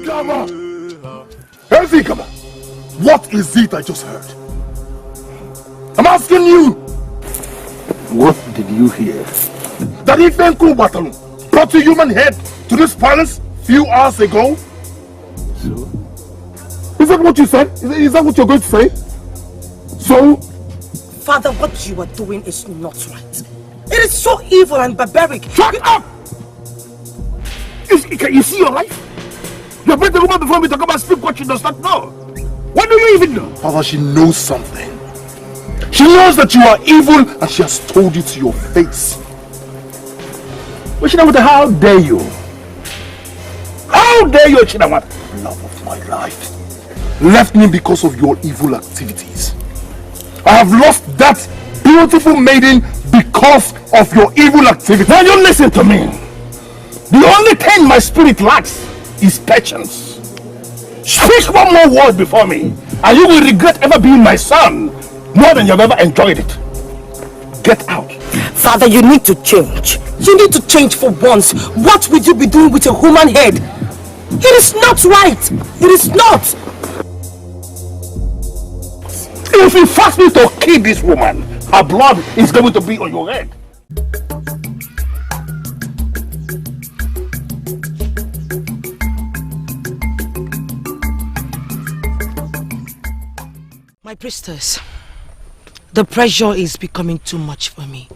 Come on. What is it I just heard? I'm asking you. What did you hear? That Ifenku Batalu brought a human head to this palace few hours ago. So? Is that what you said? Is that what you're going to say? So? Father, what you are doing is not right. It is so evil and barbaric. Shut up! Can you see your life? You have met the woman before me to come and speak what she does not know. What do you even know? Father, she knows something. She knows that you are evil and she has told you to your face. But Chinamata, how dare you? How dare you, Chinamata? Love of my life. Left me because of your evil activities. I have lost that beautiful maiden because of your evil activities. Now you listen to me. The only thing my spirit lacks is patience. Speak one more word before me, and you will regret ever being my son more than you've ever enjoyed it. Get out. Father, you need to change. You need to change for once. What would you be doing with a human head? It is not right. It is not. If you force me to kill this woman, her blood is going to be on your head. My priestess, the pressure is becoming too much for me.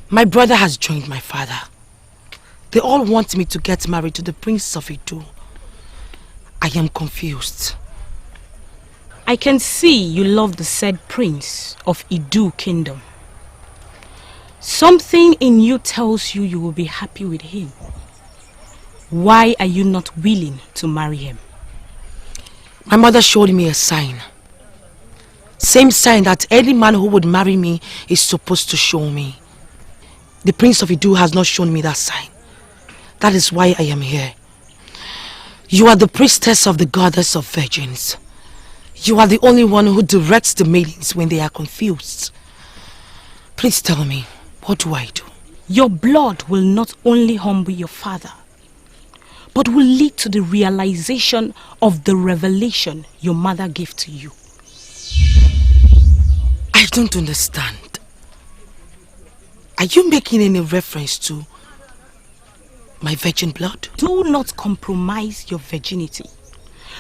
My brother has joined my father. They all want me to get married to the Prince of Idu. I am confused. I can see you love the said Prince of Idu Kingdom. Something in you tells you will be happy with him. Why are you not willing to marry him? My mother showed me a sign. Same sign that any man who would marry me is supposed to show me. The Prince of Idu has not shown me that sign. That is why I am here. You are the priestess of the goddess of virgins. You are the only one who directs the maidens when they are confused. Please tell me, what do I do? Your blood will not only humble your father, but will lead to the realization of the revelation your mother gave to you. I don't understand. Are you making any reference to my virgin blood? Do not compromise your virginity,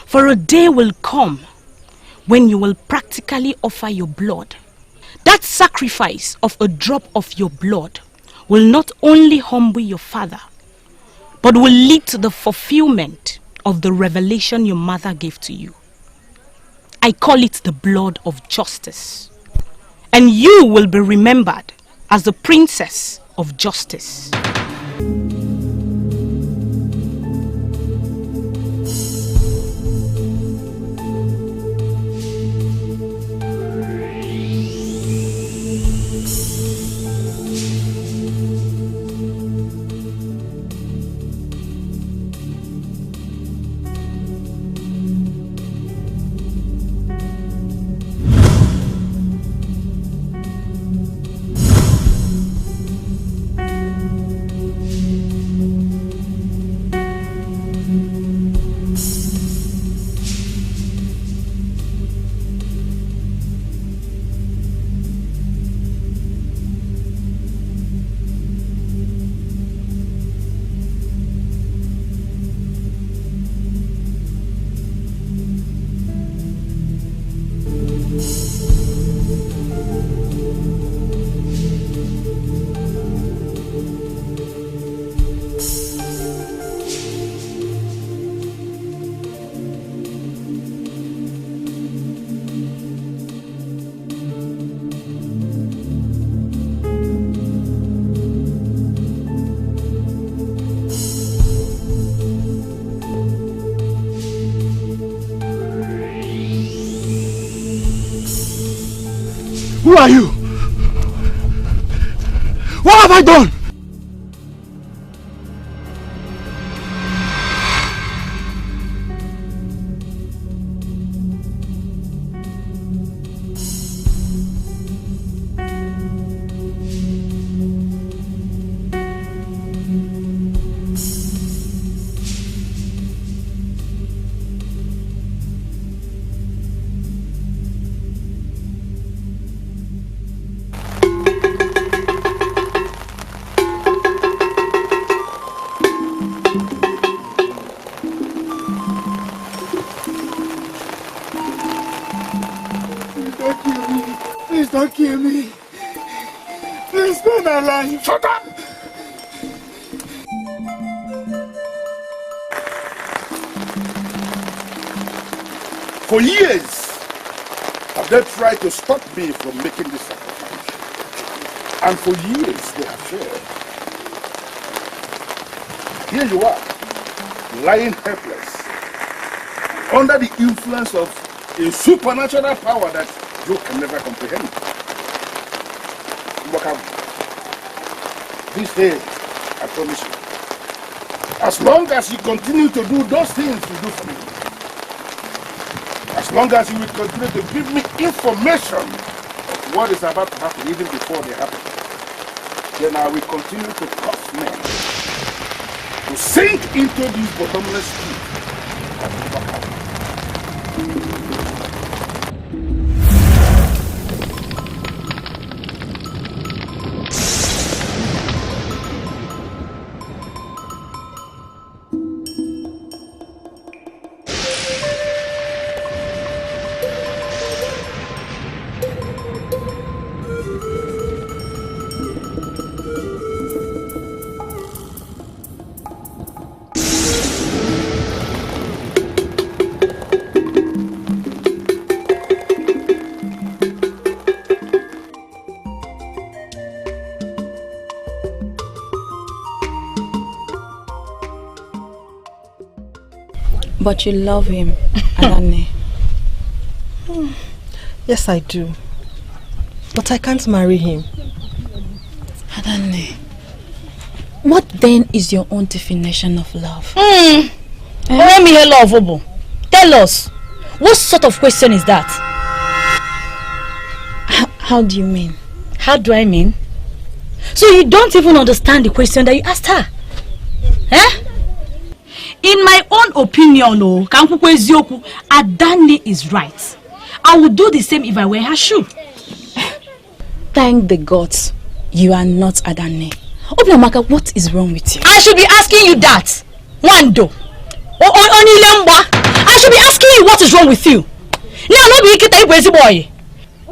for a day will come when you will practically offer your blood. That sacrifice of a drop of your blood will not only humble your father, but will lead to the fulfillment of the revelation your mother gave to you. I call it the blood of justice. And you will be remembered as the princess of justice. Who are you? What have I done? don't kill me. Please spare my life. Shut up! For years, have they tried to stop me from making this sacrifice. And for years, they have failed. Here you are, lying helpless, under the influence of a supernatural power that you can never comprehend. This day, I promise you, as long as you continue to do those things you do for me, as long as you will continue to give me information of what is about to happen even before they happen, then I will continue to cause men to sink into this bottomless pit. But you love him, Adanne. Yes, I do. But I can't marry him. Adanne, what then is your own definition of love? Tell us, what sort of question is that? How do you mean? How do I mean? So you don't even understand the question that you asked her? Eh? In my own opinion, Adanne is right. I would do the same if I were her shoe. Thank the gods, you are not Adanne. Obiamaka, what is wrong with you? I should be asking you that. Wando. I should be asking you what is wrong with you. Boy.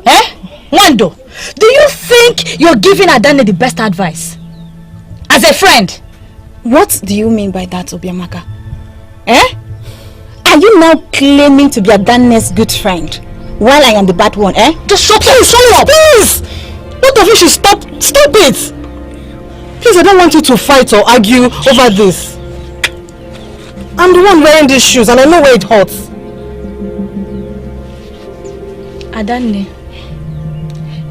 Eh? Wando, do you think you're giving Adanne the best advice? As a friend? What do you mean by that, Obiamaka? Eh? Are you now claiming to be Adanne's good friend while I am the bad one, eh? Just shut up! Please! Both of you should stop it! Please, I don't want you to fight or argue over this. I'm the one wearing these shoes and I know where it hurts. Adanne,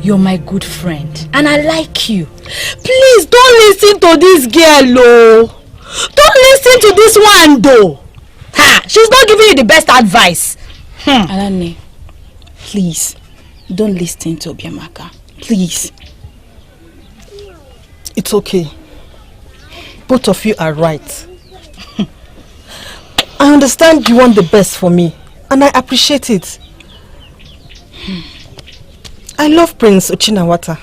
you're my good friend and I like you. Please don't listen to this girl, oh. Don't listen to this one, though. Ha! She's not giving you the best advice. Adanne, please, don't listen to Obiamaka. Please. It's okay. Both of you are right. I understand you want the best for me, and I appreciate it. I love Prince Ochinawata,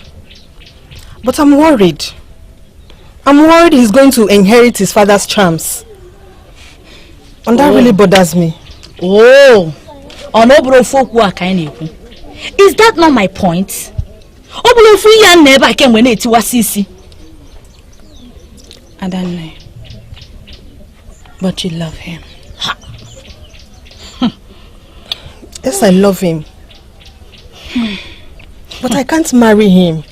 but I'm worried. I'm worried he's going to inherit his father's charms. And that really bothers me. Oh, is that not my point? Adanne, but you love him. Yes, I love him. But I can't marry him.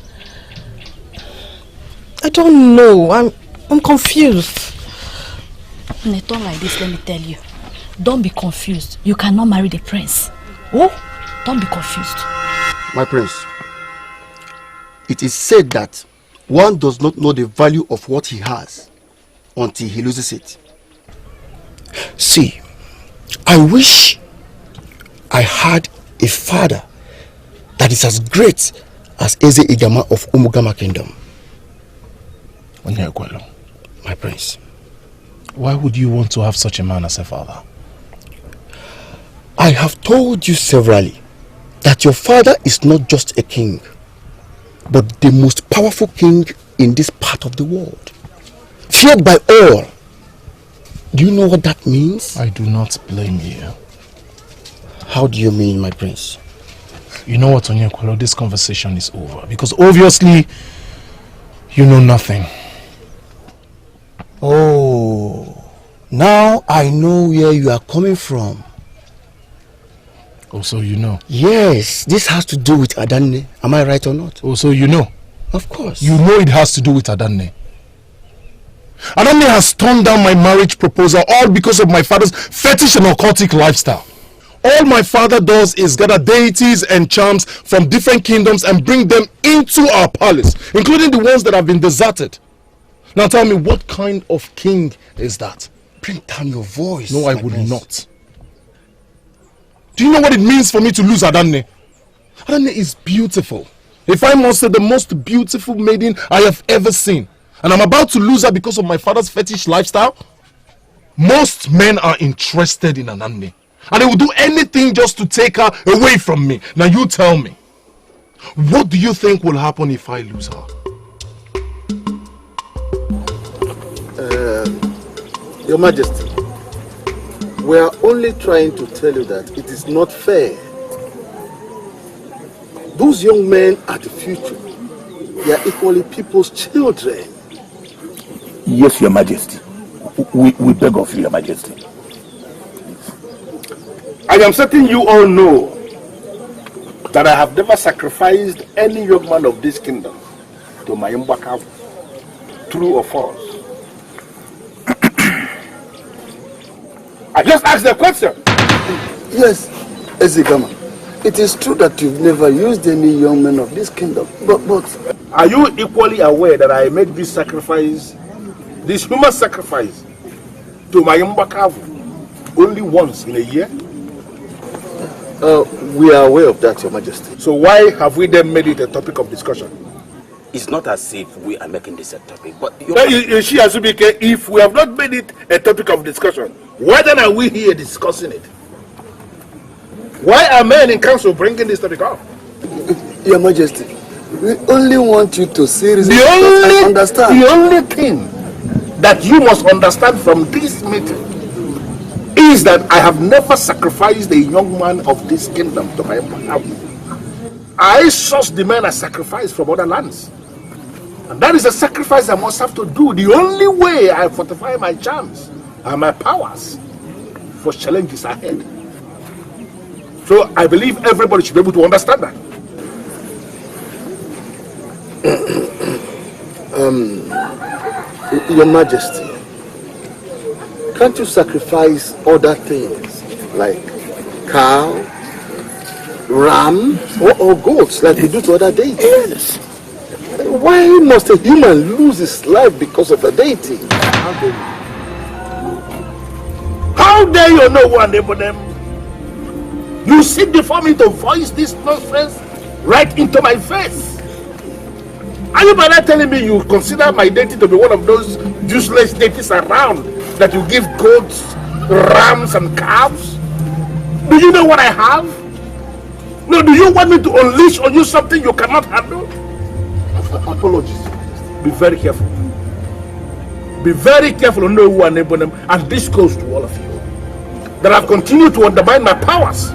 I don't know. I'm confused. In a tone like this, let me tell you. Don't be confused. You cannot marry the prince. Oh, don't be confused. My prince, it is said that one does not know the value of what he has until he loses it. See, I wish I had a father that is as great as Eze Igama of Umugama Kingdom. My prince. Why would you want to have such a man as a father? I have told you severally that your father is not just a king, but the most powerful king in this part of the world. Feared by all. Do you know what that means? I do not blame you. How do you mean, my prince? You know what, Onyekwalo, this conversation is over. Because obviously, you know nothing. Oh, now I know where you are coming from. Oh, so you know? Yes, this has to do with Adanne. Am I right or not? Oh, so you know? Of course. You know it has to do with Adanne. Adanne has turned down my marriage proposal all because of my father's fetish and occultic lifestyle. All my father does is gather deities and charms from different kingdoms and bring them into our palace, including the ones that have been deserted. Now tell me, what kind of king is that? Bring down your voice. No, I would not. Do you know what it means for me to lose Adanne? Adanne is beautiful. If I must say, the most beautiful maiden I have ever seen. And I'm about to lose her because of my father's fetish lifestyle. Most men are interested in Adanne. And they will do anything just to take her away from me. Now you tell me, what do you think will happen if I lose her? Your Majesty, we are only trying to tell you that it is not fair. Those young men are the future. They are equally people's children. Yes, Your Majesty. We beg of you, Your Majesty. I am certain you all know that I have never sacrificed any young man of this kingdom to my Mbaka. True or false? I just asked the question. Yes, Ezigama. It is true that you've never used any young men of this kingdom, but are you equally aware that I make this sacrifice, this human sacrifice, to my Mbaka only once in a year? We are aware of that, Your Majesty. So why have we then made it a topic of discussion? It's not as if we are making this a topic, but if we have not made it a topic of discussion, why then are we here discussing it? Why are men in council bringing this topic up? Your Majesty, we only want you to seriously understand. The only thing that you must understand from this meeting is that I have never sacrificed a young man of this kingdom to my family. I source the men I sacrifice from other lands. And that is a sacrifice I must have to do. The only way I fortify my charms and my powers for challenges ahead. So I believe everybody should be able to understand that. Your Majesty, can't you sacrifice other things like cow, ram, or goats like we do to other deities? Yes. Why must a human lose his life because of a deity? How dare you know who enable them? You sit before me to voice this nonsense right into my face. Are you by that telling me you consider my deity to be one of those useless deities around that you give goats, rams, and calves? Do you know what I have? No, do you want me to unleash on you something you cannot handle? Apologies. Be very careful. Be very careful to know who enable them, and this goes to all of you. That I've continued to undermine my powers.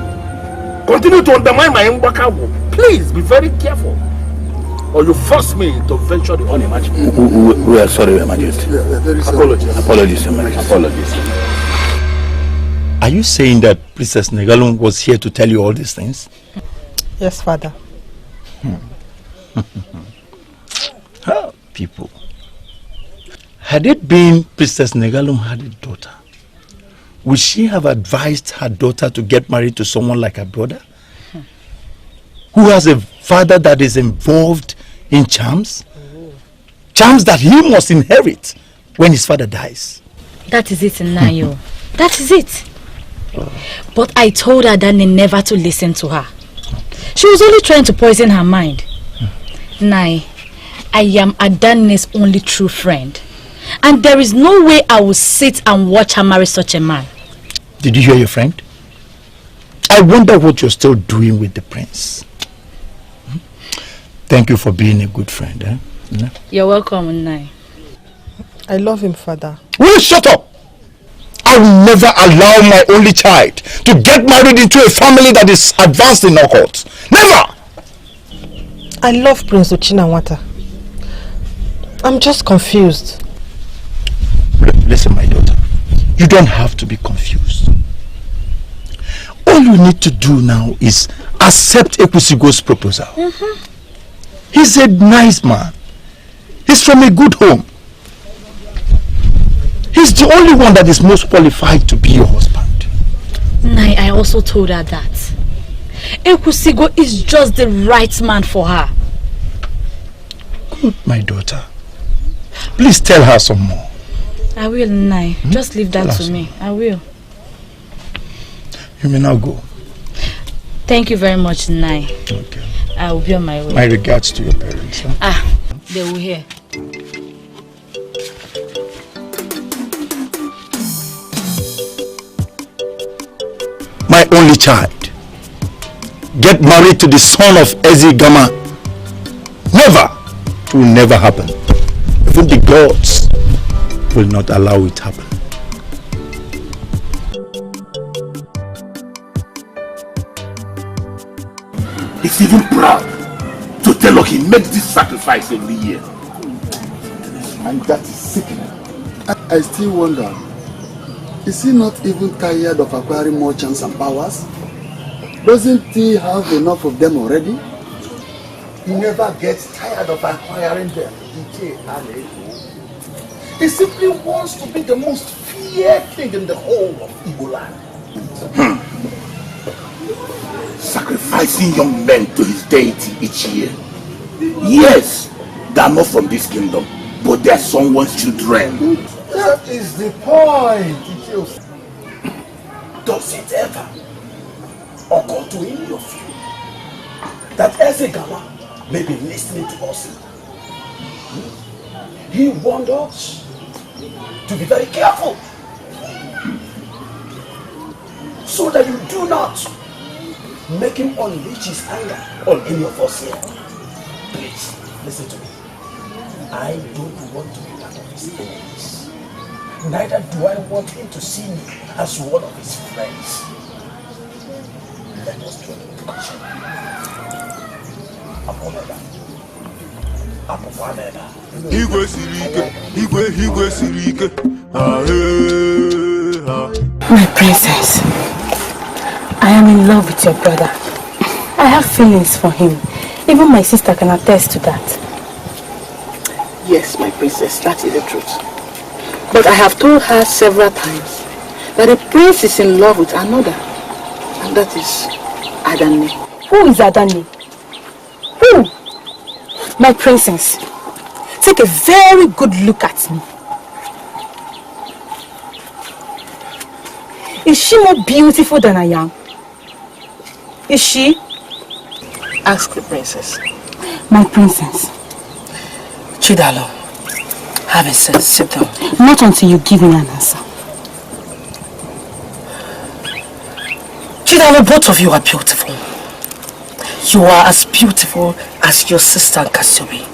Continue to undermine my Mbaka. Please be very careful, or you force me to venture the unimaginable. We are sorry, Your Majesty. Apologies. Apologies, Your Majesty. Apologies. Are you saying that Princess Negalum was here to tell you all these things? Yes, Father. People. Had it been Princess Negalum had a daughter, would she have advised her daughter to get married to someone like her brother? Who has a father that is involved in charms? Charms that he must inherit when his father dies. That is it, Nayo. That is it. But I told her that never to listen to her. She was only trying to poison her mind. Nai, I am Adanne's only true friend. And there is no way I will sit and watch her marry such a man. Did you hear your friend? I wonder what you're still doing with the prince. Thank you for being a good friend. Eh? Yeah? You're welcome, Nai. I love him, Father. Will you shut up? I will never allow my only child to get married into a family that is advanced in occult. Never! I love Prince Uchinawata. I'm just confused. Listen, my daughter. You don't have to be confused. All you need to do now is accept Ekwusigo's proposal. He's a nice man. He's from a good home. He's the only one that is most qualified to be your husband. Nai, I also told her that. Ekwusigo is just the right man for her. Good, my daughter. Please tell her some more. I will, Nai. Just leave that to me. I will. You may now go. Thank you very much, Nai. Okay. I will be on my way. My regards to your parents. Huh? They will hear. My only child. Get married to the son of Ezigama. Never. It will never happen. Even the gods will not allow it to happen. He's even proud to tell us he makes this sacrifice every year. And that is sickening. I still wonder, is he not even tired of acquiring more chance and powers? Doesn't he have enough of them already? He never gets tired of acquiring them. He simply wants to be the most feared thing in the whole of Igbo land. Sacrificing young men to his deity each year. Yes, they are not from this kingdom, but they are someone's children. That is the point. Does it ever occur to any of you that Ezegama may be listening to us? He warned us to be very careful so that you do not make him unleash his anger on any of us here. Please, listen to me. I don't want to be part of his enemies. Neither do I want him to see me as one of his friends. Let us join him to question. My princess, I am in love with your brother. I have feelings for him. Even my sister can attest to that. Yes, my princess, that is the truth. But I have told her several times that the prince is in love with another. And that is Adane. Who is Adane? Who? My princess, take a very good look at me. Is she more beautiful than I am? Is she? Ask the princess. My princess. Chidalo, have a seat. Sit down. Not until you give me an answer. Chidalo, both of you are beautiful. You are as beautiful as your sister Kasobi.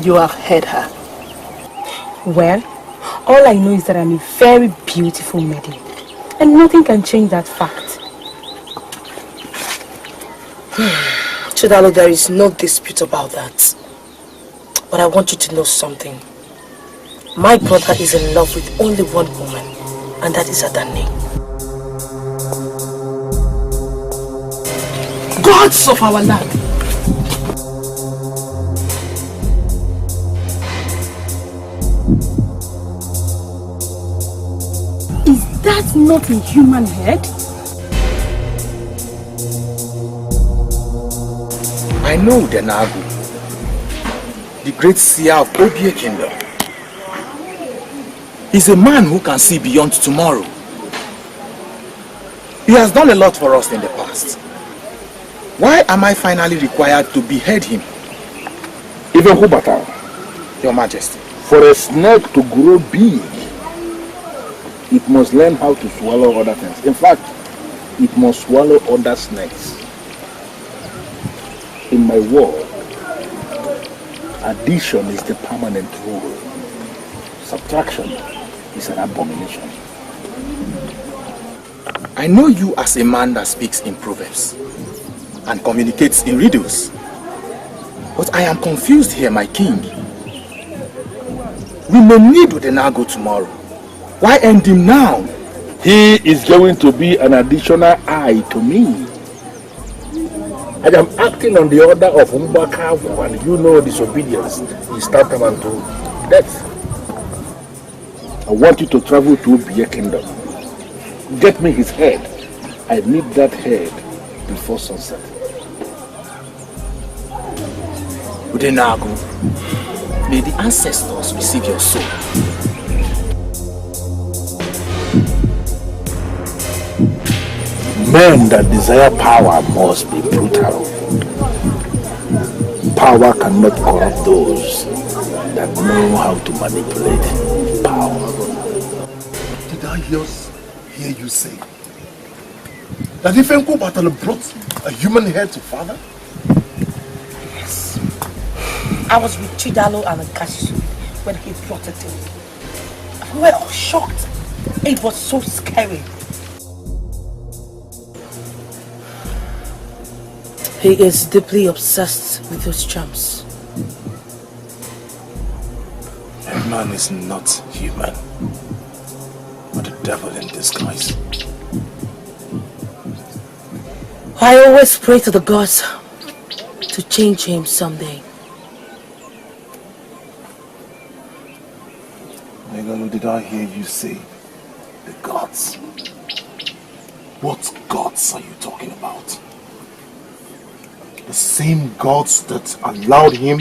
You have heard her. Well, all I know is that I'm a very beautiful maiden. And nothing can change that fact. Chidalo, there is no dispute about that. But I want you to know something. My brother is in love with only one woman, and that is Adane. Gods of our land! Is that not a human head? I know the Nagu, the great seer of Obie Kingdom. He's a man who can see beyond tomorrow. He has done a lot for us in the past. Why am I finally required to behead him? Even Hubata, Your Majesty. for a snake to grow big, it must learn how to swallow other things. In fact, it must swallow other snakes. In my world, addition is the permanent rule. Subtraction is an abomination. I know you as a man that speaks in proverbs and communicates in riddles. But I am confused here, my king. We may need Udenago tomorrow. Why end him now? He is going to be an additional eye to me. I am acting on the order of Umbakavu, and you know disobedience is tantamount to death. I want you to travel to Ubia Kingdom. Get me his head. I need that head before sunset. Udenago, may the ancestors receive your soul. Men that desire power must be brutal. Power cannot corrupt those that know how to manipulate power. Did I hear you say that if Enko Battle brought a human head to father? Yes. I was with Chidalo and Kashisu when he brought it in. We were all shocked. It was so scary. He is deeply obsessed with those charms. A man is not human, but a devil in disguise. I always pray to the gods to change him someday. Megalo, did I hear you say the gods? What gods are you talking about? The same gods that allowed him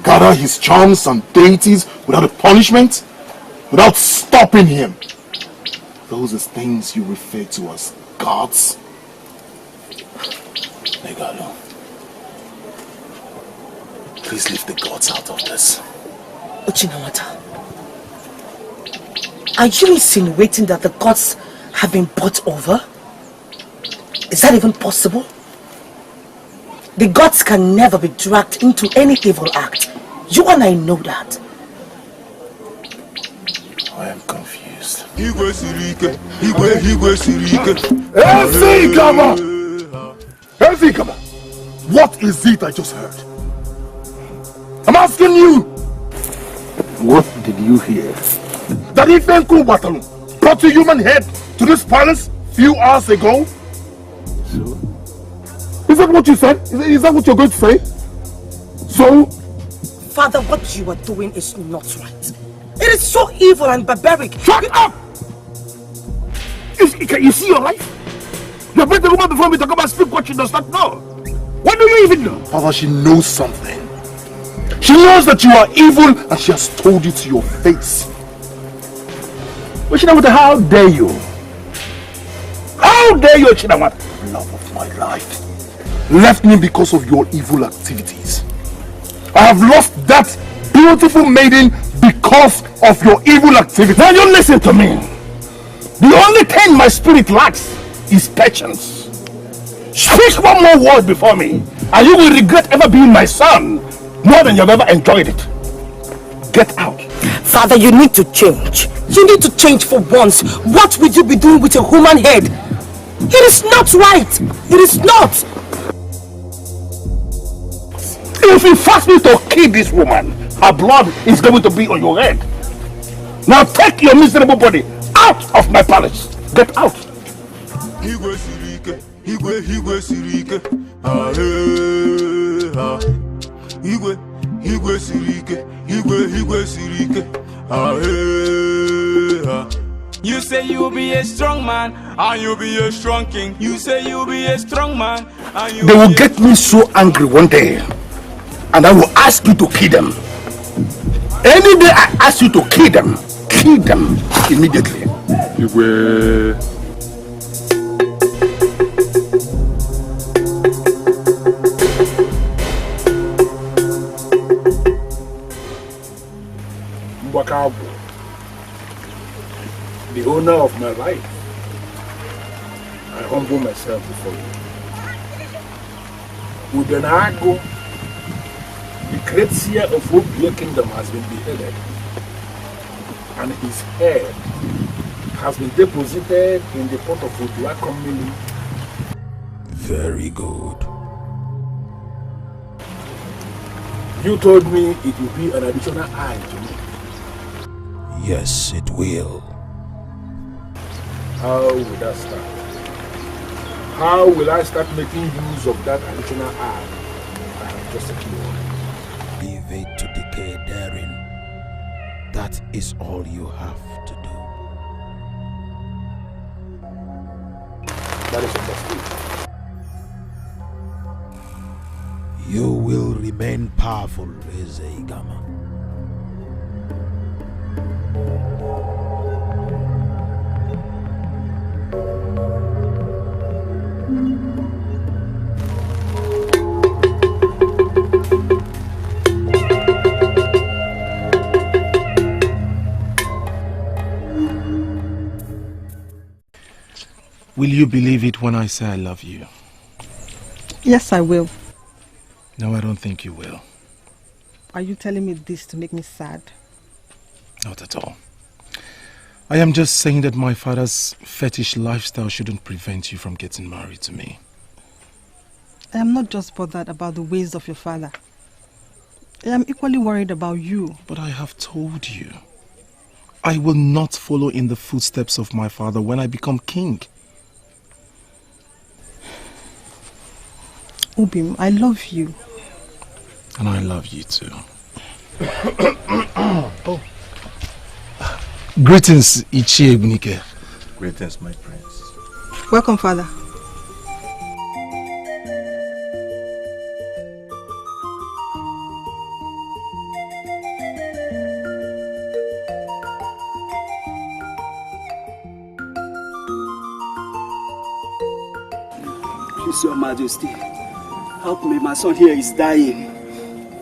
gather his charms and deities without a punishment, without stopping him. Those are things you refer to as gods. Megalo, please leave the gods out of this. Uchinawata, are you insinuating that the gods have been bought over? Is that even possible? The gods can never be dragged into any evil act. You and I know that. I am confused. Kama! What is it I just heard? I'm asking you! What did you hear? That if Enko Battle brought a human head to this palace few hours ago? So? Is that what you said? Is that what you're going to say? So? Father, what you are doing is not right. It is so evil and barbaric. Shut up! Can you see your life? You bring the woman before me to come and speak what she does not know. What do you even know? Father, she knows something. She knows that you are evil and she has told you to your face. Chinawata, how dare you? How dare you, Chinawata? Love of my life left me because of your evil activities. I have lost that beautiful maiden because of your evil activities. Now you listen to me. The only thing my spirit lacks is patience. Speak one more word before me, and you will regret ever being my son more than you've ever enjoyed it. Get out. Father, you need to change. You need to change for once. What will you be doing with a human head? It is not right. It is not. If you force me to kill this woman, her blood is going to be on your head. Now take your miserable body out of my palace. Get out. You say you'll be a strong man and you'll be a strong king. You say you'll be a strong man and you'll They will get me so angry one day, and I will ask you to kill them. Any day I ask you to kill them immediately. The owner of my life, I humble myself before you. Udenago, the great seer of Ubia Kingdom, has been beheaded. and his head has been deposited in the pot of Uduakomili. Very good. You told me it would be an additional eye to me. Yes, it will. How will that start? How will I start making use of that additional eye I have just secured? Leave it to decay therein. That is all you have to do. That is understood. You will remain powerful, Ezeigama. Will you believe it when I say I love you? Yes, I will. No, I don't think you will. Are you telling me this to make me sad? Not at all. I am just saying that my father's fetish lifestyle shouldn't prevent you from getting married to me. I am not just bothered about the ways of your father. I am equally worried about you. But I have told you, I will not follow in the footsteps of my father when I become king. Ubim, I love you. And I love you too. Oh. Greetings, Ichie Egbunike. Greetings, my prince. Welcome, father. Please, Your Majesty, help me. My son here is dying.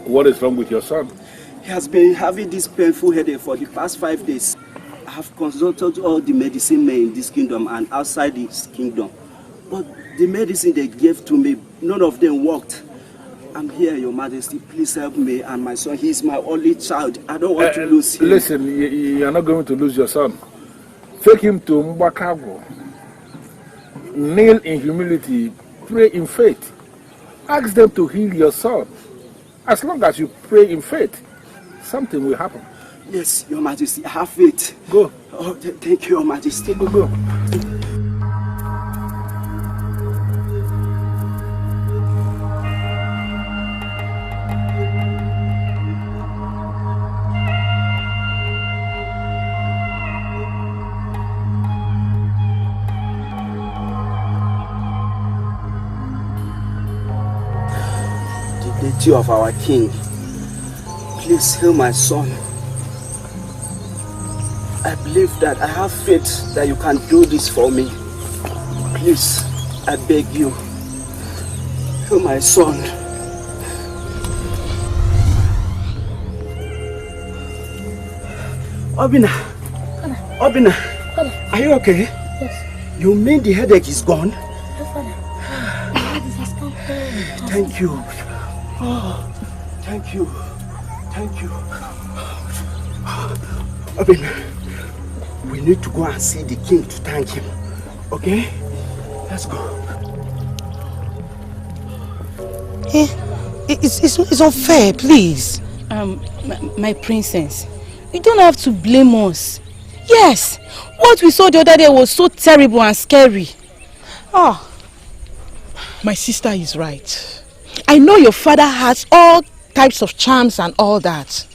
What is wrong with your son? He has been having this painful headache for the past 5 days. I have consulted all the medicine men in this kingdom and outside this kingdom. But the medicine they gave to me, none of them worked. I'm here, Your Majesty. Please help me and my son. He is my only child. I don't want to lose him. Listen, you are not going to lose your son. Take him to Mbakago. Kneel in humility. Pray in faith. Ask them to heal your son. As long as you pray in faith, something will happen. Yes, Your Majesty, I have faith. Go. Oh, thank you, Your Majesty. Go. The deity of our king, please heal my son. I believe that I have faith that you can do this for me. Please, I beg you, heal my son. Obina, are you okay? Yes. You mean the headache is gone? Thank you. Oh, thank you. Thank you. Obina, we need to go and see the king to thank him. Okay? Let's go. It's unfair, please. My princess, you don't have to blame us. Yes, what we saw the other day was so terrible and scary. Oh, my sister is right. I know your father has all types of charms and all that.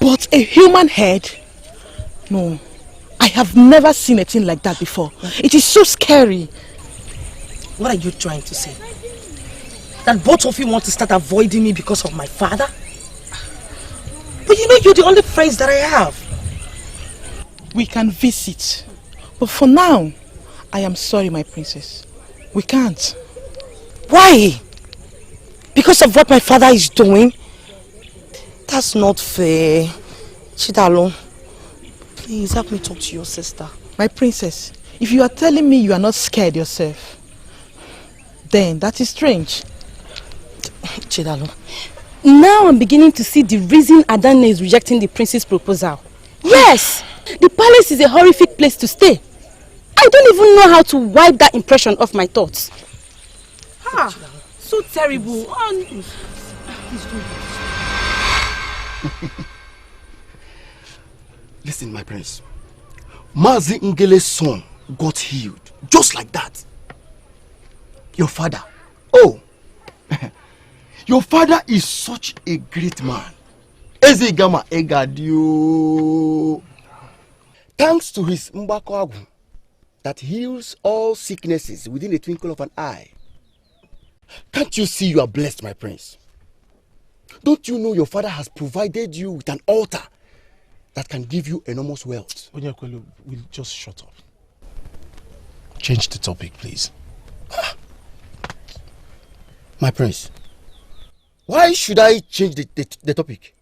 But a human head? No, I have never seen a thing like that before. It is so scary. What are you trying to say? That both of you want to start avoiding me because of my father? But you know you're the only friends that I have. We can visit. But for now, I am sorry, my princess. We can't. Why? Because of what my father is doing? That's not fair. Chidalo, please help me talk to your sister. My princess, if you are telling me you are not scared yourself, then that is strange. Chidalo. Now I'm beginning to see the reason Adane is rejecting the prince's proposal. Yes! The palace is a horrific place to stay. I don't even know how to wipe that impression off my thoughts. Ah, so terrible. Listen, my prince. Mazi Ngele's son got healed. Just like that. Your father. Oh. Your father is such a great man. Ezegama Egadio. Thanks to his Mbakwagu that heals all sicknesses within a twinkle of an eye. Can't you see you are blessed, my prince? Don't you know your father has provided you with an altar that can give you enormous wealth? Onyakwelu, will just shut up. Change the topic, please. My prince, why should I change the topic?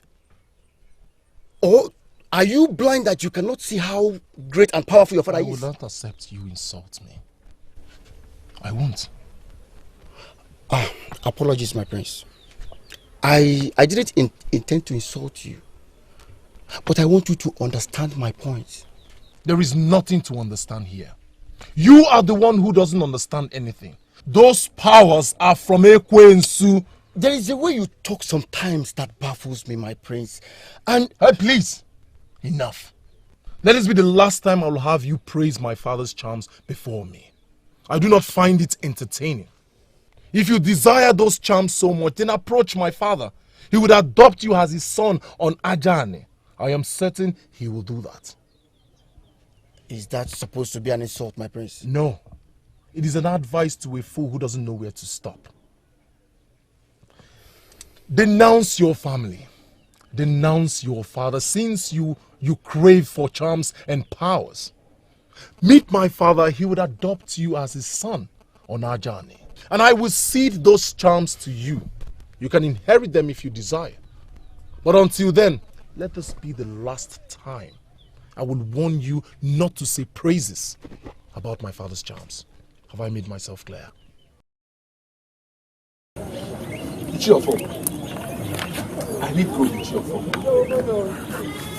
Or are you blind that you cannot see how great and powerful your father is? I will not accept you insult me. I won't. Apologies, my prince. I didn't intend to insult you. But I want you to understand my point. There is nothing to understand here. You are the one who doesn't understand anything. Those powers are from Ekwensu. There is a way you talk sometimes that baffles me, my prince. And... Hey, please. Enough. Let this be the last time I will have you praise my father's charms before me. I do not find it entertaining. If you desire those charms so much, then approach my father. He would adopt you as his son on Ajane. I am certain he will do that. Is that supposed to be an insult, my prince? No. It is an advice to a fool who doesn't know where to stop. Denounce your family. Denounce your father, since you crave for charms and powers. Meet my father, he would adopt you as his son on our journey. And I will cede those charms to you. You can inherit them if you desire. But until then, let this be the last time I will warn you not to say praises about my father's charms. Have I made myself clear? It's your fault. I need gold, it's your fault.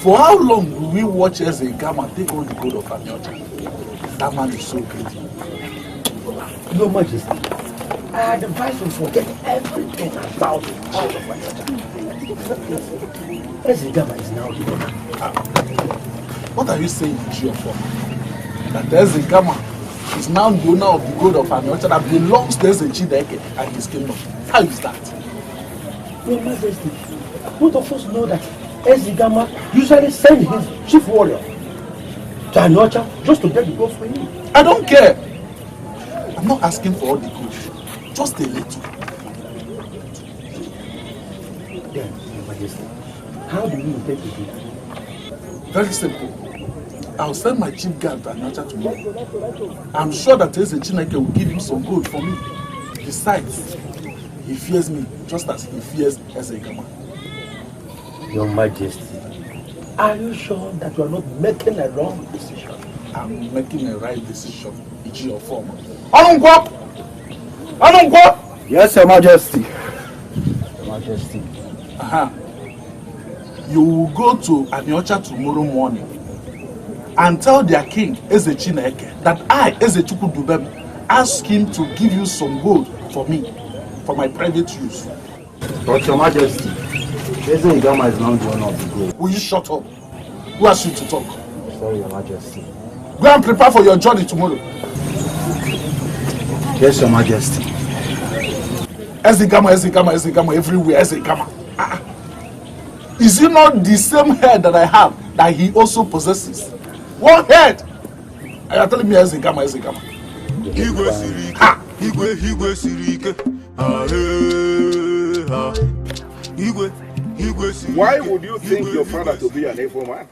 For how long will we watch as a gamma take all the gold of Anyocha? That man is so greedy. Your Majesty, I advise you forget everything about the house of Anyocha. Ezegama is now the owner. What are you saying, it's your fault? That Ezegama is now the owner of the gold of Anyocha that belongs to Ezechideke and his kingdom. How is that? Your Majesty, both of us know that Ezegama usually sends his chief warrior to Anyocha just to get the gold for him. I don't care. I'm not asking for all the gold. Just a little. Then, Your Majesty, how do you intend to do that? Very simple. I'll send my chief guard to Anyocha tomorrow. I'm sure that Ezechineke will give him some gold for me. Besides, he fears me just as he fears Ezegama. Your Majesty, are you sure that you are not making a wrong decision? I'm making a right decision. It's your form. Yes, Your Majesty. Your Majesty. You will go to Anyocha tomorrow morning and tell their king, Ezechineke, that I, Ezechukwu, ask him to give you some gold for me, for my private use. But Your Majesty, Ezegama is now the owner of the gold. Will you shut up? Who asked you to talk? Sorry, Your Majesty. Go and prepare for your journey tomorrow. Yes, Your Majesty. Ezegama, everywhere, Ezegama. Is it not the same head that I have that he also possesses? One head! And you're telling me Ezegama. Why would you think your father to be an evil man?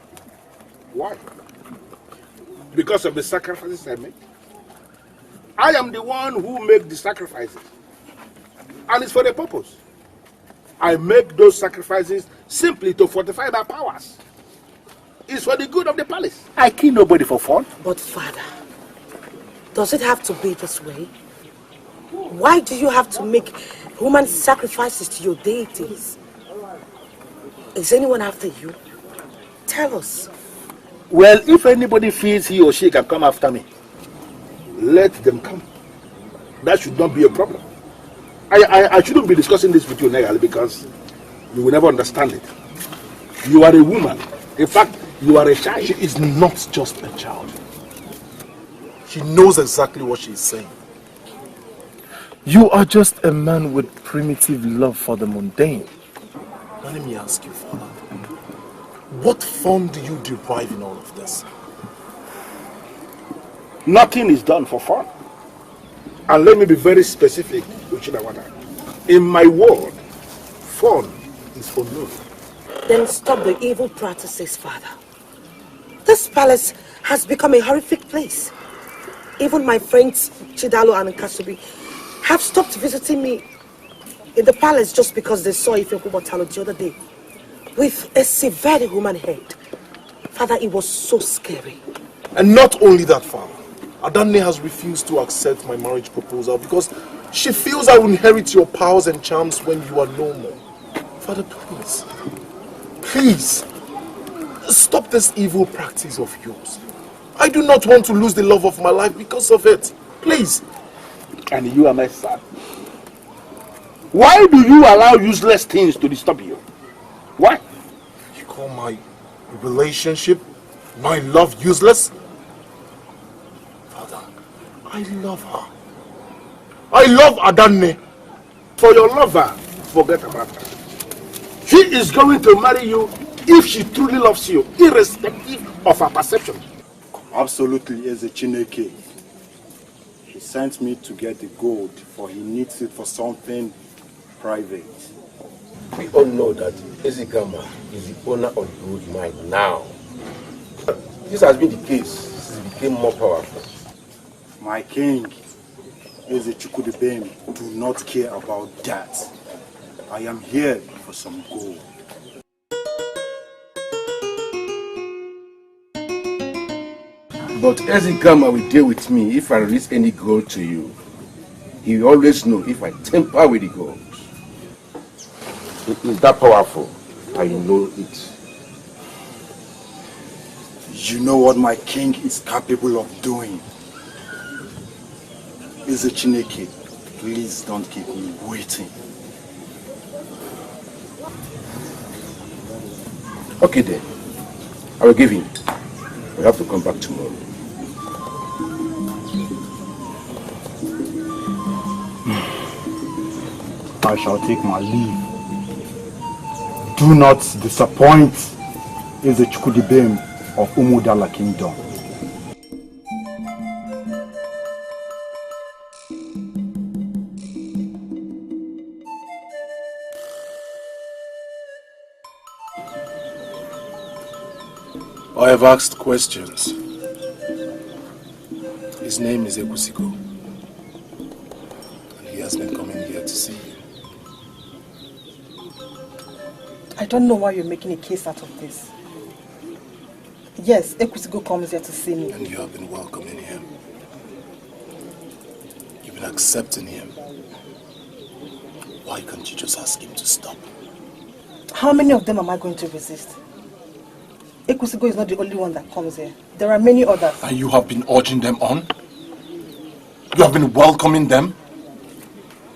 Why? Because of the sacrifices I make? I am the one who make the sacrifices. And it's for the purpose. I make those sacrifices simply to fortify my powers. It's for the good of the palace. I kill nobody for fun. But father, does it have to be this way? Why do you have to make human sacrifices to your deities? Is anyone after you? Tell us. Well, if anybody feels he or she can come after me, let them come. That should not be a problem. I shouldn't be discussing this with you, Negal, because you will never understand it. You are a woman. In fact, you are a child. She is not just a child. She knows exactly what she is saying. You are just a man with primitive love for the mundane. Now let me ask you, Father. What fun do you derive in all of this? Nothing is done for fun. And let me be very specific, Uchinawata. In my world, fun is for no. Then stop the evil practices, Father. This palace has become a horrific place. Even my friends Chidalo and Kasubi have stopped visiting me in the palace just because they saw Ifekubotalo the other day with a severe human head. Father, it was so scary. And not only that, Father. Adanne has refused to accept my marriage proposal because she feels I will inherit your powers and charms when you are no more. Father, please. Please. Stop this evil practice of yours. I do not want to lose the love of my life because of it. Please. And you are my son. Why do you allow useless things to disturb you? Why? You call my relationship, my love useless? Father, I love her. I love Adanne. For your lover, forget about her. She is going to marry you if she truly loves you, irrespective of her perception. Absolutely, as a Chineke. He sent me to get the gold, for he needs it for something private. We all know that Ezekama is the owner of the gold mine now. This has been the case since he became more powerful. My king, Eze-Chukwudibem, do not care about that. I am here for some gold. But Ezekama will deal with me if I release any gold to you. He will always know if I tamper with the gold. It is that powerful. I know it. You know what my king is capable of doing. Eze-Chineke, please don't keep me waiting. Okay then. I will give him. We have to come back tomorrow. I shall take my leave. Do not disappoint Eze-Chukwudibem of Umudala Kingdom. I have asked questions. His name is Ekwusigo. And he has been coming here to see you. I don't know why you're making a case out of this. Yes, Ekwusigo comes here to see me. And you have been welcoming him. You've been accepting him. Why can't you just ask him to stop? How many of them am I going to resist? Ekwusigo is not the only one that comes here. There are many others. And you have been urging them on? You have been welcoming them?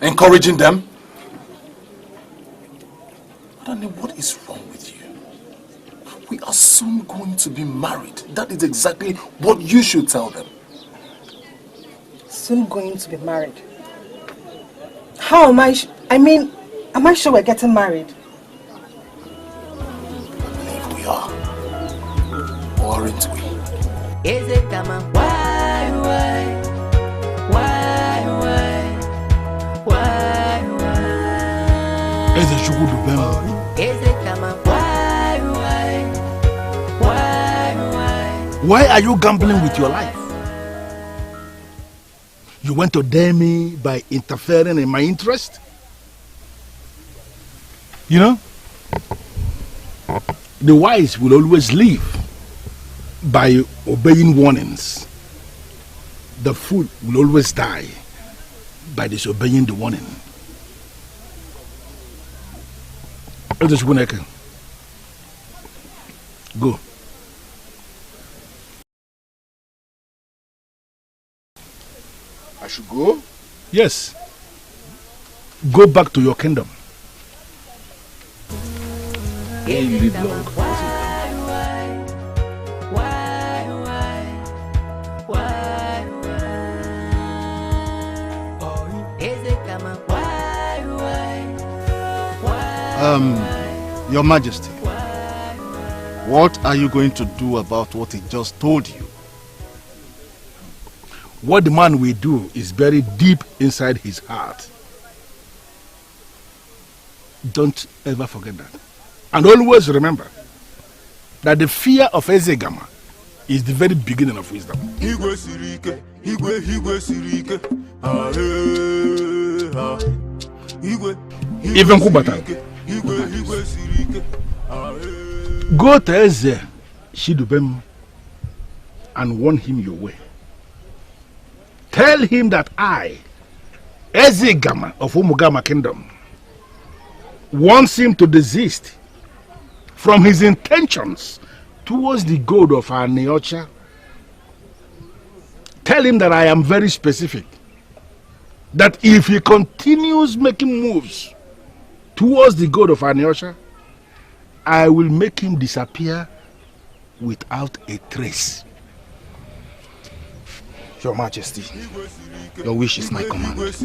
Encouraging them? Adanne, what is wrong with you? We are soon going to be married. That is exactly what you should tell them. Soon going to be married? How am I? Am I sure we're getting married? I believe we are. Or aren't we? Is it coming? Why? Is it coming? Why are you gambling with your life? You want to dare me by interfering in my interest? You know, the wise will always live by obeying warnings. The fool will always die by disobeying the warning. Go. I should go? Yes. Go back to your kingdom. May you live long. Your Majesty, what are you going to do about what he just told you? What the man will do is buried deep inside his heart. Don't ever forget that. And always remember that the fear of Ezegama is the very beginning of wisdom. Even Kubatan. Go to Eze Shidubem and warn him your way. Tell him that I, Ezegama of Umugama Kingdom, wants him to desist from his intentions towards the god of our Neocha. Tell him that I am very specific. That if he continues making moves towards the god of our Neocha, I will make him disappear without a trace. Your Majesty, your wish is my command. What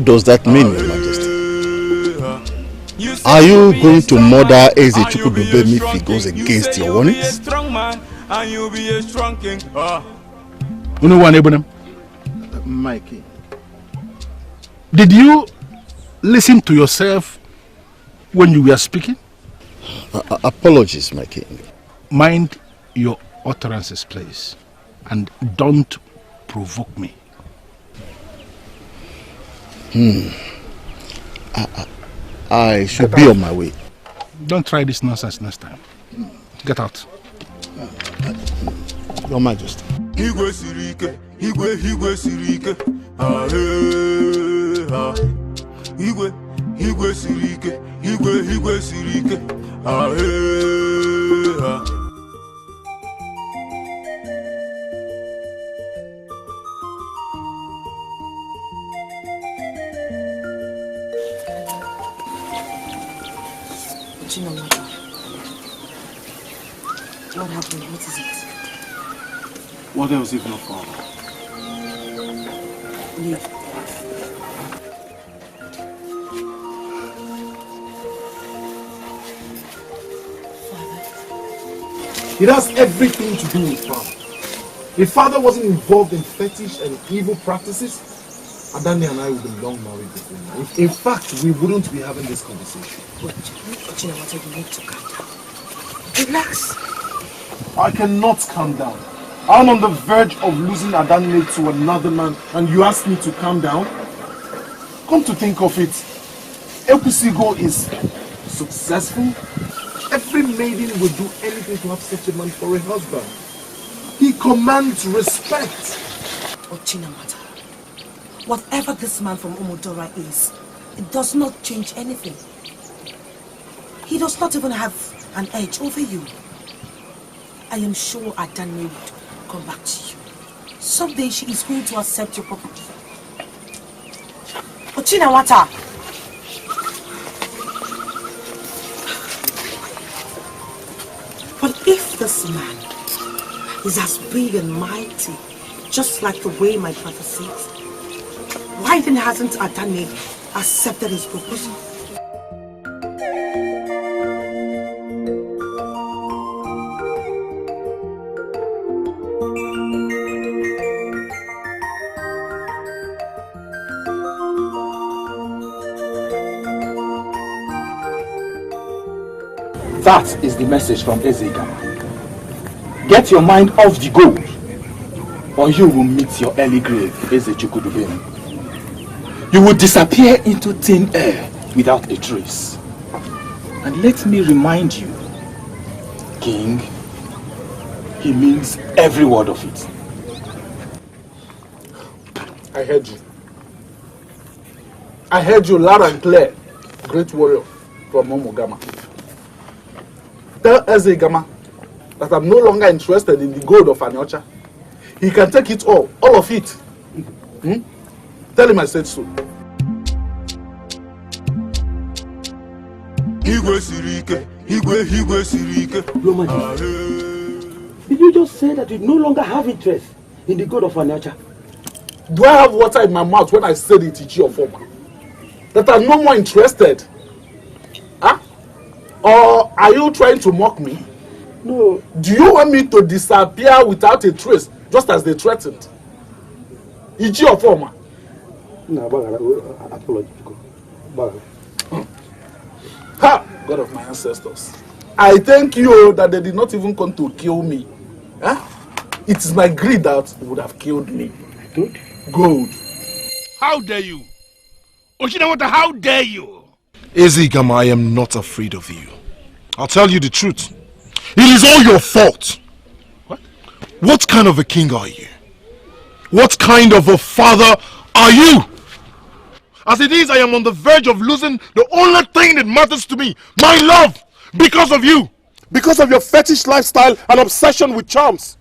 does that mean, Your Majesty? Are you going to murder Eze Chukwudubem if he goes against your warnings? Mikey. Did you listen to yourself when you were speaking? Apologies, my king. Mind your utterances, please, and don't provoke me. I should be on my way. Don't try this nonsense next time. Get out. Your Majesty. What happened? What is it? What else if not Father? Leave. It has everything to do with Father. If Father wasn't involved in fetish and evil practices, Adani and I would be long married before now. In fact, we wouldn't be having this conversation. But you need to calm down. Relax. I cannot calm down. I'm on the verge of losing Adani to another man, and you ask me to calm down? Come to think of it, Ekusigo is successful. Every maiden would do anything to have such a man for a husband. He commands respect. Ochinamata, whatever this man from Omodora is, it does not change anything. He does not even have an edge over you. I am sure Adani would come back to you. Someday she is going to accept your proposal. Ochinamata! But if this man is as big and mighty, just like the way my father says, why then hasn't Adani accepted his proposal? That is the message from Ezegama. Get your mind off the gold, or you will meet your early grave, Eze Chukwudubem. You will disappear into thin air without a trace. And let me remind you, King, he means every word of it. I heard you. I heard you loud and clear, great warrior from Omogama. Tell Ezegama that I'm no longer interested in the gold of Anyocha. He can take it all of it. Tell him I said so. Your Majesty, did you just say that you no longer have interest in the gold of Anyocha? Do I have water in my mouth when I said it, Ichi or Former? That I'm no more interested? Huh? Or are you trying to mock me? No. Do you want me to disappear without a trace, just as they threatened? Ichi or Former? No, apology. Ha! God of my ancestors. I thank you that they did not even come to kill me. Huh? It is my greed that would have killed me. Gold. How dare you? Oshinawata, how dare you? Ezigama, I am not afraid of you. I'll tell you the truth. It is all your fault. What? What kind of a king are you? What kind of a father are you? As it is, I am on the verge of losing the only thing that matters to me, my love, because of you. Because of your fetish lifestyle and obsession with charms.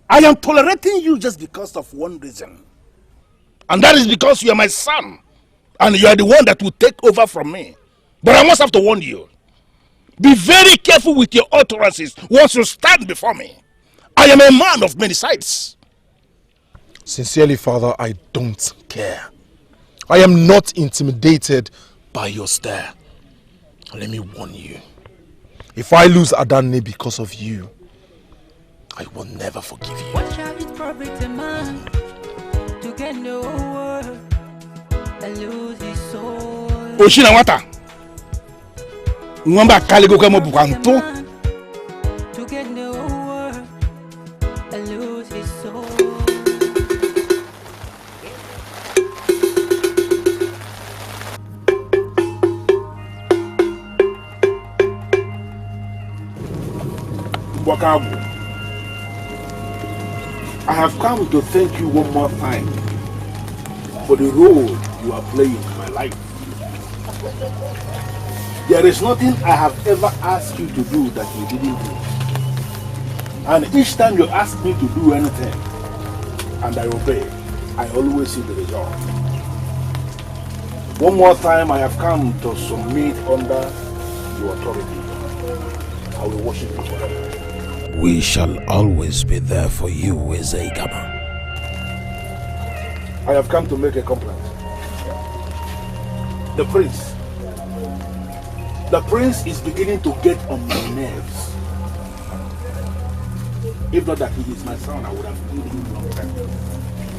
I am tolerating you just because of one reason. And that is because you are my son. And you are the one that will take over from me. But I must have to warn you. Be very careful with your utterances once you stand before me. I am a man of many sides. Sincerely, Father, I don't care. I am not intimidated by your stare. Let me warn you. If I lose Adanne because of you, I will never forgive you. What shall it profit a man to get the whole world and lose his soul? Oshinawata. Mwamba kaligo kama bukwanto. To get the whole world and lose his soul. Wakabu, I have come to thank you one more time for the role you are playing in my life. There is nothing I have ever asked you to do that you didn't do. And each time you ask me to do anything, and I obey, I always see the result. One more time, I have come to submit under your authority. I will worship you forever. We shall always be there for you, Ezigama. I have come to make a complaint. The prince is beginning to get on my nerves. If not that he is my son, I would have killed him long time.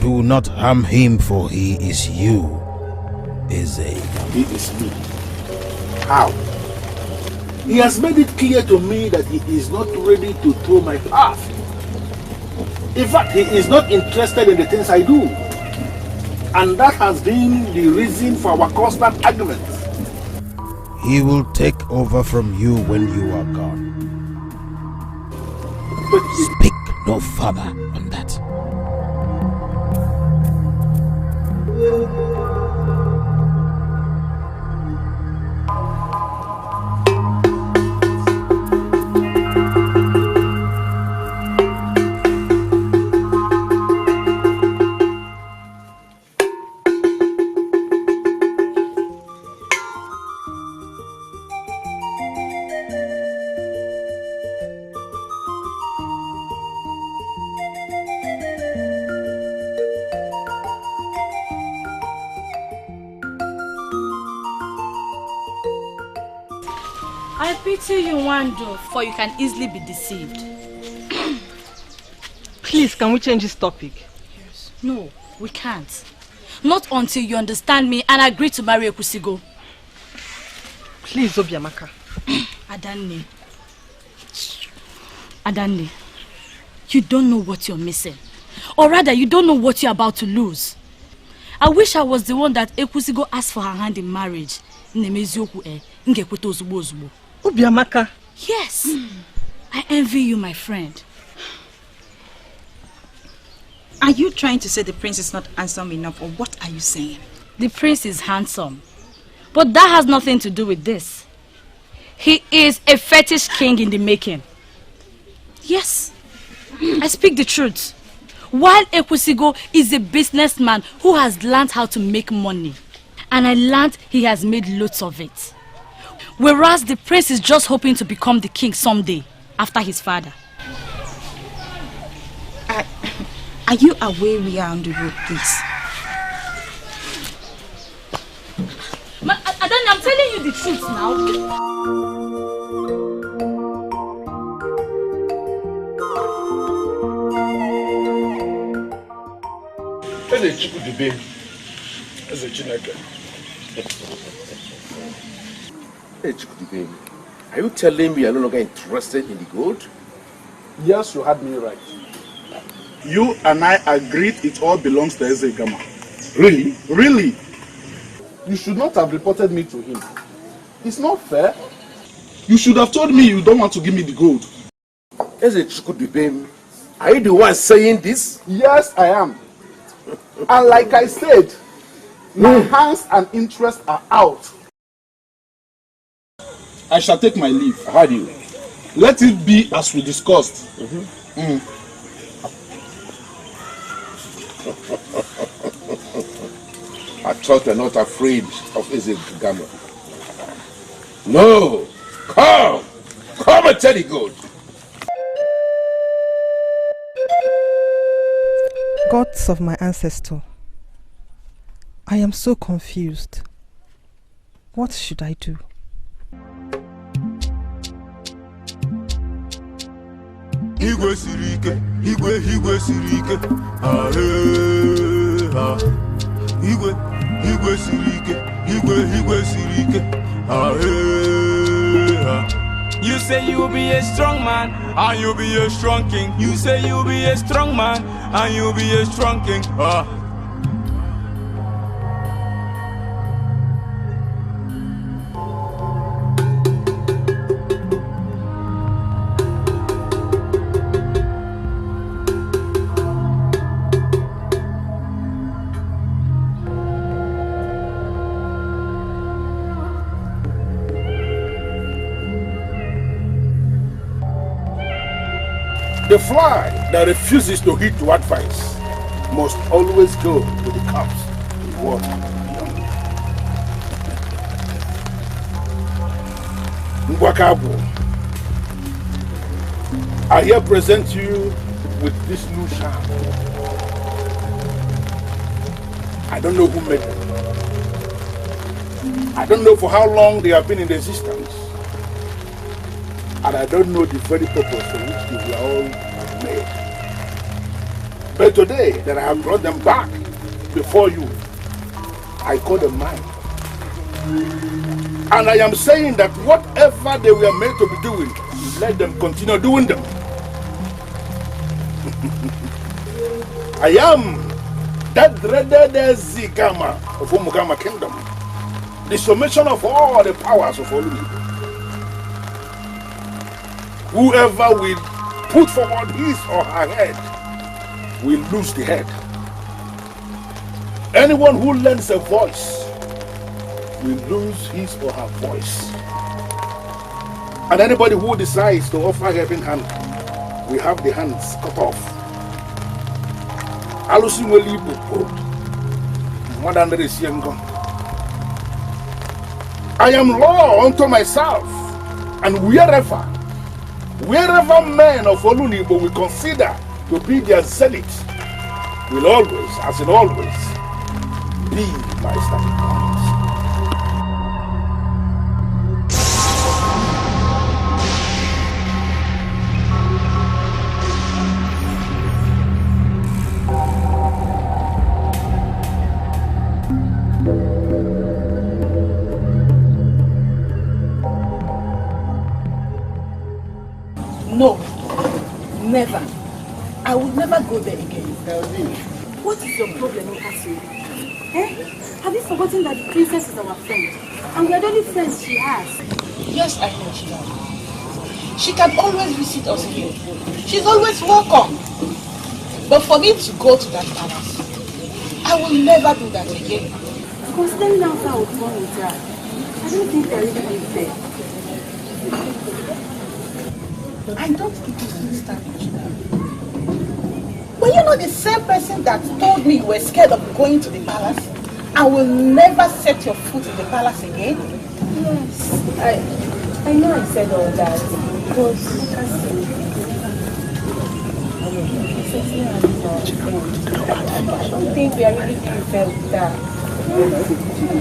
Do not harm him, for he is you, Ezigama. He is me. How? He has made it clear to me that he is not ready to throw my path. In fact, he is not interested in the things I do. And that has been the reason for our constant arguments. He will take over from you when you are gone. But speak no further on that. I pity you, Wando, for you can easily be deceived. Please, can we change this topic? Yes. No, we can't. Not until you understand me and agree to marry Ekusigo. Please, Obiamaka. Adanne, you don't know what you're missing. Or rather, you don't know what you're about to lose. I wish I was the one that Ekusigo asked for her hand in marriage. Obiamaka. Yes. I envy you, my friend. Are you trying to say the prince is not handsome enough, or what are you saying? The prince is handsome. But that has nothing to do with this. He is a fetish king in the making. Yes, I speak the truth. While Ekwusigo is a businessman who has learned how to make money. And I learned he has made loads of it. Whereas the prince is just hoping to become the king someday, after his father. Are you aware we are on the road, please? I'm telling you the truth now. Are you telling me you're no longer interested in the gold? Yes, you had me right. You and I agreed it all belongs to Ezegama. Really? Really? You should not have reported me to him. It's not fair. You should have told me you don't want to give me the gold. Are you the one saying this? Yes, I am. And like I said, my hands and interests are out. I shall take my leave. How do you? Let it be as we discussed. I thought you're not afraid of Ezegama. No! Come and tell the gold. Gods of my ancestor, I am so confused. What should I do? Igwe sirike, igwe sirike, igwe sirike, igwe sirike, You say you'll be a strong man, and you'll be a strong king. You say you'll be a strong man, and you'll be a strong king. The fly that refuses to heed to advice must always go to the camps in water beyond. Mwakabu, I here present you with this new charm. I don't know who made them. I don't know for how long they have been in existence. And I don't know the very purpose for which they were all made. But today that I have brought them back before you, I call them mine. And I am saying that whatever they were made to be doing, let them continue doing them. I am that dreaded Ezegama of Umugama Kingdom, the summation of all the powers of Olunibo. Whoever will put forward his or her head will lose the head. Anyone who lends a voice will lose his or her voice. And anybody who decides to offer a helping hand will have the hands cut off. I am law unto myself, and wherever men of Olunibo will consider to be their zenith, will always, as in always, be my starting point. No, never. I would never go there again. What is your problem, Ugezu? Have you forgotten that the princess is our friend? And we are the only friends she has. Yes, I know she does. She can always visit us here. She's always welcome. But for me to go to that palace, I will never do that again. Considering how far I would go with her, I don't think there is anything there. I don't even understand. Were you not the same person that told me you were scared of going to the palace? I will never set your foot in the palace again? Yes, I know I said all that, but I don't think we are really being fair with that. I don't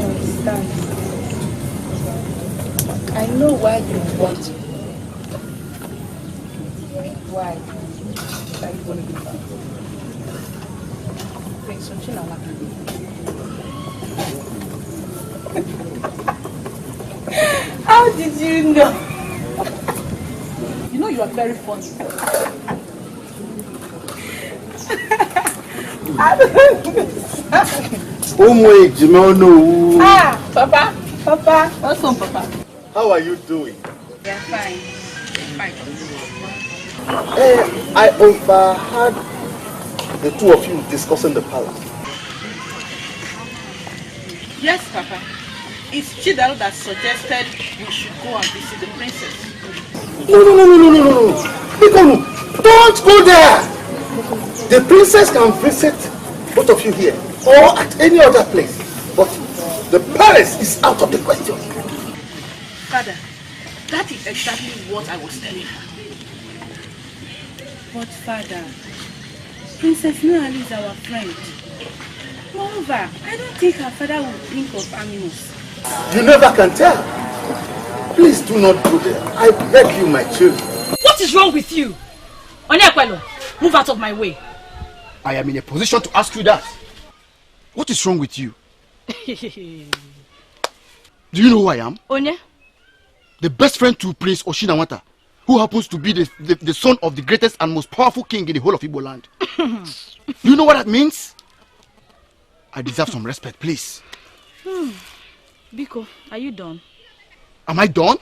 understand. I know why you want to. Why? Why you want to give up? Thanks for How did you know? You know you are very funny. I don't understand. Ah, Papa, what's on, Papa? How are you doing? Yeah, fine. Fine. I overheard the two of you discussing the palace. Yes, Papa. It's Chidal that suggested we should go and visit the princess. No. Don't go there. The princess can visit both of you here or at any other place. But the palace is out of the question. Father, that is exactly what I was telling her. But Father, Princess Noali is our friend. Moreover, I don't think her father would think of harming us. You never can tell. Please do not go there. I beg you, my children. What is wrong with you? Onyekwelo, move out of my way. I am in a position to ask you that. What is wrong with you? Do you know who I am? Onye? The best friend to Prince Oshinawata, who happens to be the son of the greatest and most powerful king in the whole of Igbo land. Do you know what that means? I deserve some respect, please. Biko, are you done? Am I done?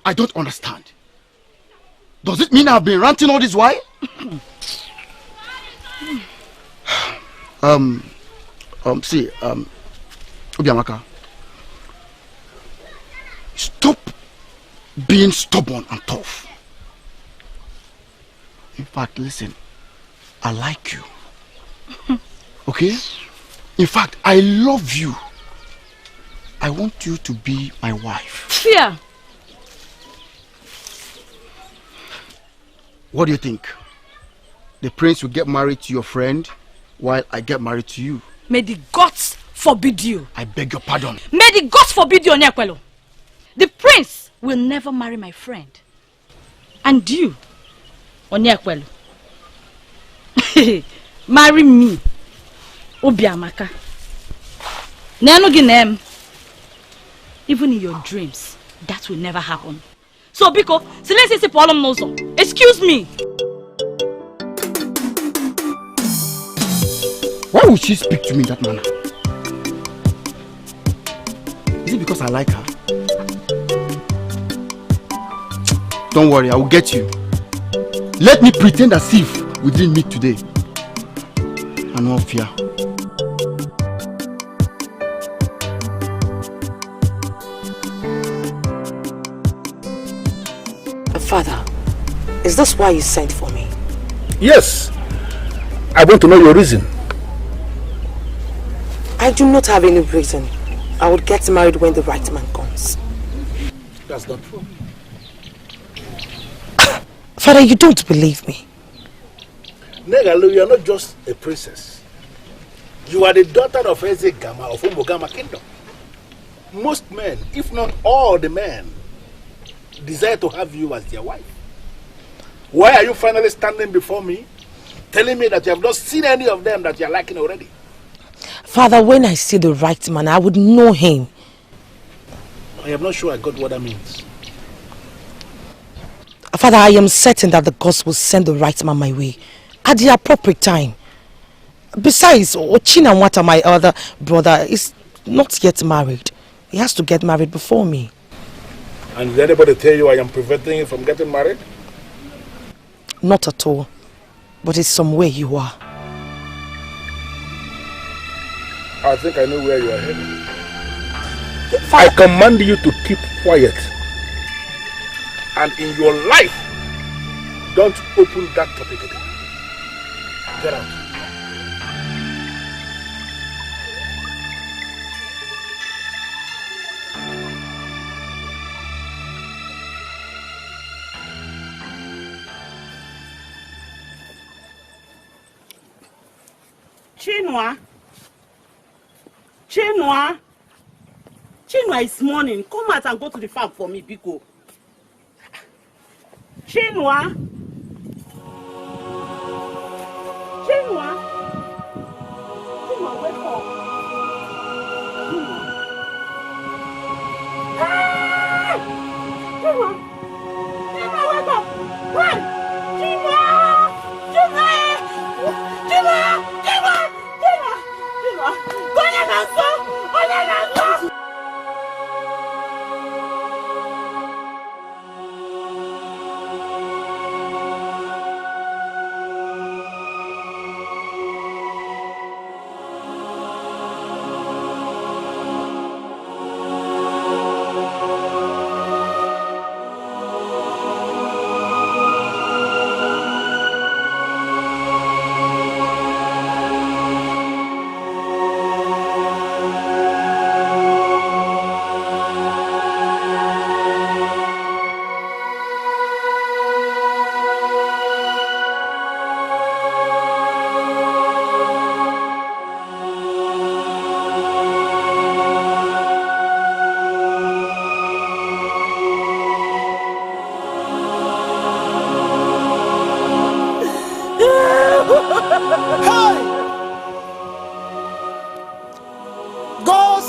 I don't understand. Does it mean I've been ranting all this while? Obiamaka, stop being stubborn and tough. In fact, listen, I like you. Okay? In fact, I love you. I want you to be my wife. Fear. What do you think? The prince will get married to your friend while I get married to you. May the gods forbid you. I beg your pardon. May the gods forbid you, Onyekwelo. The prince will never marry my friend. And you, Onyekwelo, marry me, Obiamaka. Name. Even in your dreams, that will never happen. So, Biko, silence problem nozo. Excuse me. Why would she speak to me in that manner? Is it because I like her? Don't worry, I will get you. Let me pretend as if we didn't meet today. I no fear. Father, is this why you sent for me? Yes. I want to know your reason. I do not have any reason. I will get married when the right man comes. That's not true. Father, you don't believe me. Negalu, you are not just a princess. You are the daughter of Ezegama of Umogama Kingdom. Most men, if not all the men, desire to have you as their wife. Why are you finally standing before me, telling me that you have not seen any of them that you are liking already? Father, when I see the right man, I would know him. I am not sure I got what that means. Father, I am certain that the gods will send the right man my way at the appropriate time. Besides, Ochinawata, my other brother, is not yet married. He has to get married before me. And did anybody tell you I am preventing you from getting married? Not at all. But it's somewhere you are. I think I know where you are heading. I command you to keep quiet. And in your life, Don't open that topic again. Get out. Chinua is mourning. Come out and go to the farm for me, Biko. Chinua, wake up. Chinua, wake up. Run! Chinua! Go and answer!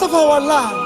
Of our land.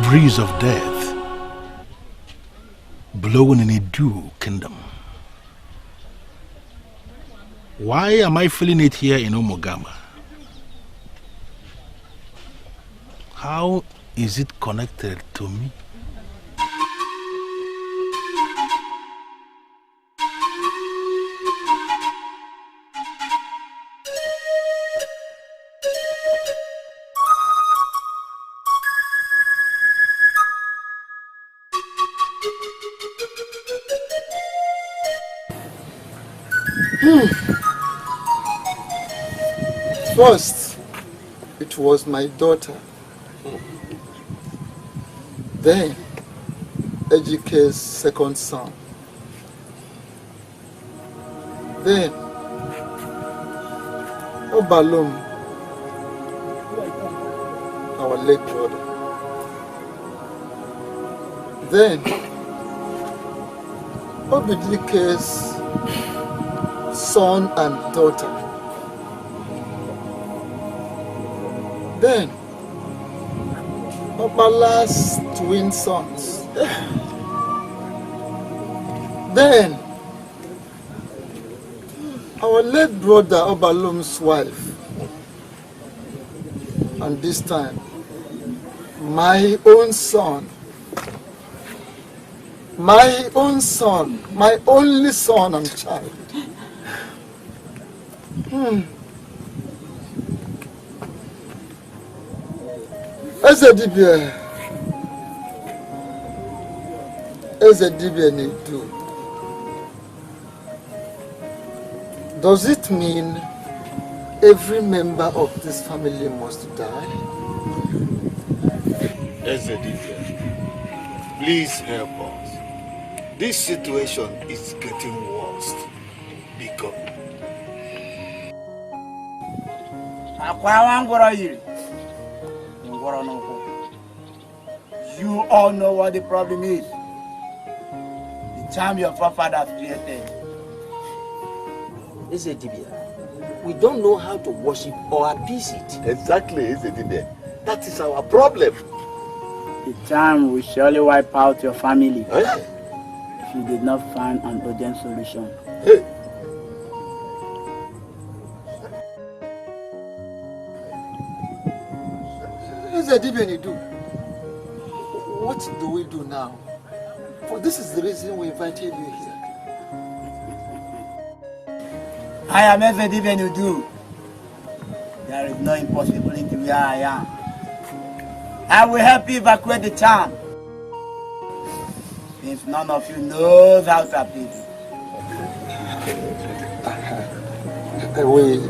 Breeze of death blowing in a dew kingdom. Why am I feeling it here in Omogama? How is it connected to me? First, it was my daughter. Then, Ejike's second son. Then, Obalum, our late brother. Then, Obidike's son and daughter. Then, Obala's twin sons. Then, our late brother Obalum's wife. And this time, my own son. My own son, my only son and child. Ezedibia Nedu. Does it mean every member of this family must die? Ezedibia, please help us. This situation is getting worse. Because you all know what the problem is. The charm your forefathers created. Ezedibia, we don't know how to worship or appease it. Exactly, isn't it? That is our problem. The charm will surely wipe out your family if you did not find an urgent solution. Hey. What do we do now? For this is the reason we invited you here. I am Ezedibenudu. There is no impossibility where I am. I will help you evacuate the town, since none of you knows how to appease it. We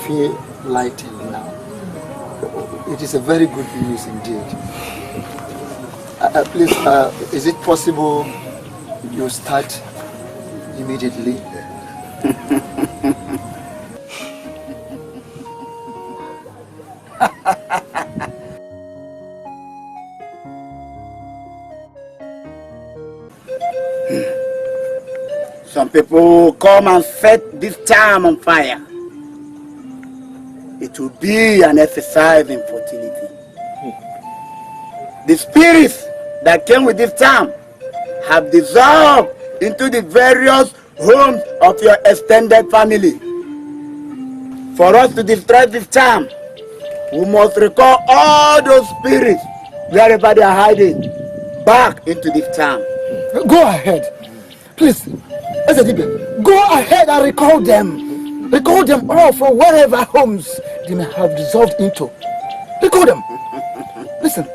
feel lightened now. It is a very good news indeed. Please, is it possible you start immediately? Some people come and set this town on fire. It will be an exercise in fertility. The spirits that came with this town have dissolved into the various homes of your extended family. For us to destroy this town, we must recall all those spirits wherever they are hiding back into this town. Go ahead. Please, Ezedibe, go ahead and recall them. Recall them all from wherever homes they may have dissolved into. Recall them. Listen,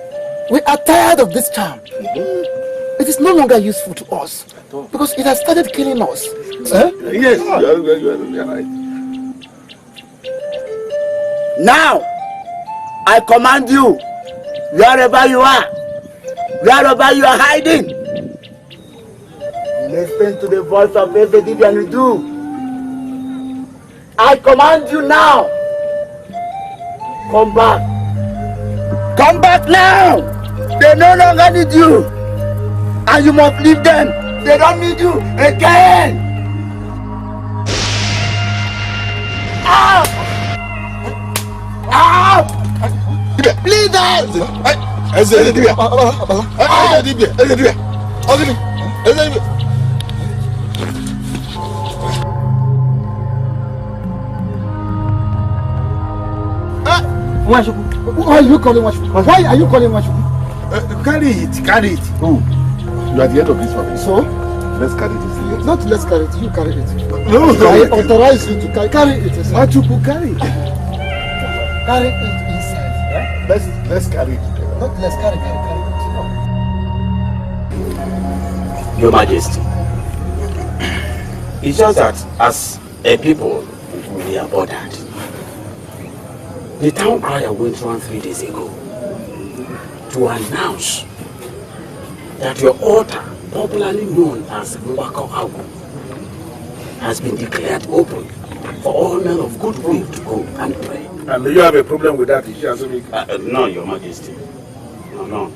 we are tired of this town. It is no longer useful to us because it has started killing us. Yes, you are right. Now, I command you, wherever you are hiding, listen to the voice of Ezedibe. I command you now, come back. Come back now! They no longer need you! And you must leave them! They don't need you again! Out! Out! Leave them! Why are you calling Washuku? Why are you calling Washuku? Carry it. Oh, You are the head of this family. so? Let's carry this. Not let's carry it, you carry it. No. I authorize you to carry it. Washuku, carry it. Carry it inside. Let's carry it. Not let's carry it. Your Majesty, it's just that as a people, we are bothered. The town crier went around 3 days ago to announce that your altar, popularly known as Mbako Agu, has been declared open for all men of goodwill to go and pray. And do you have a problem with that? No, Your Majesty. No.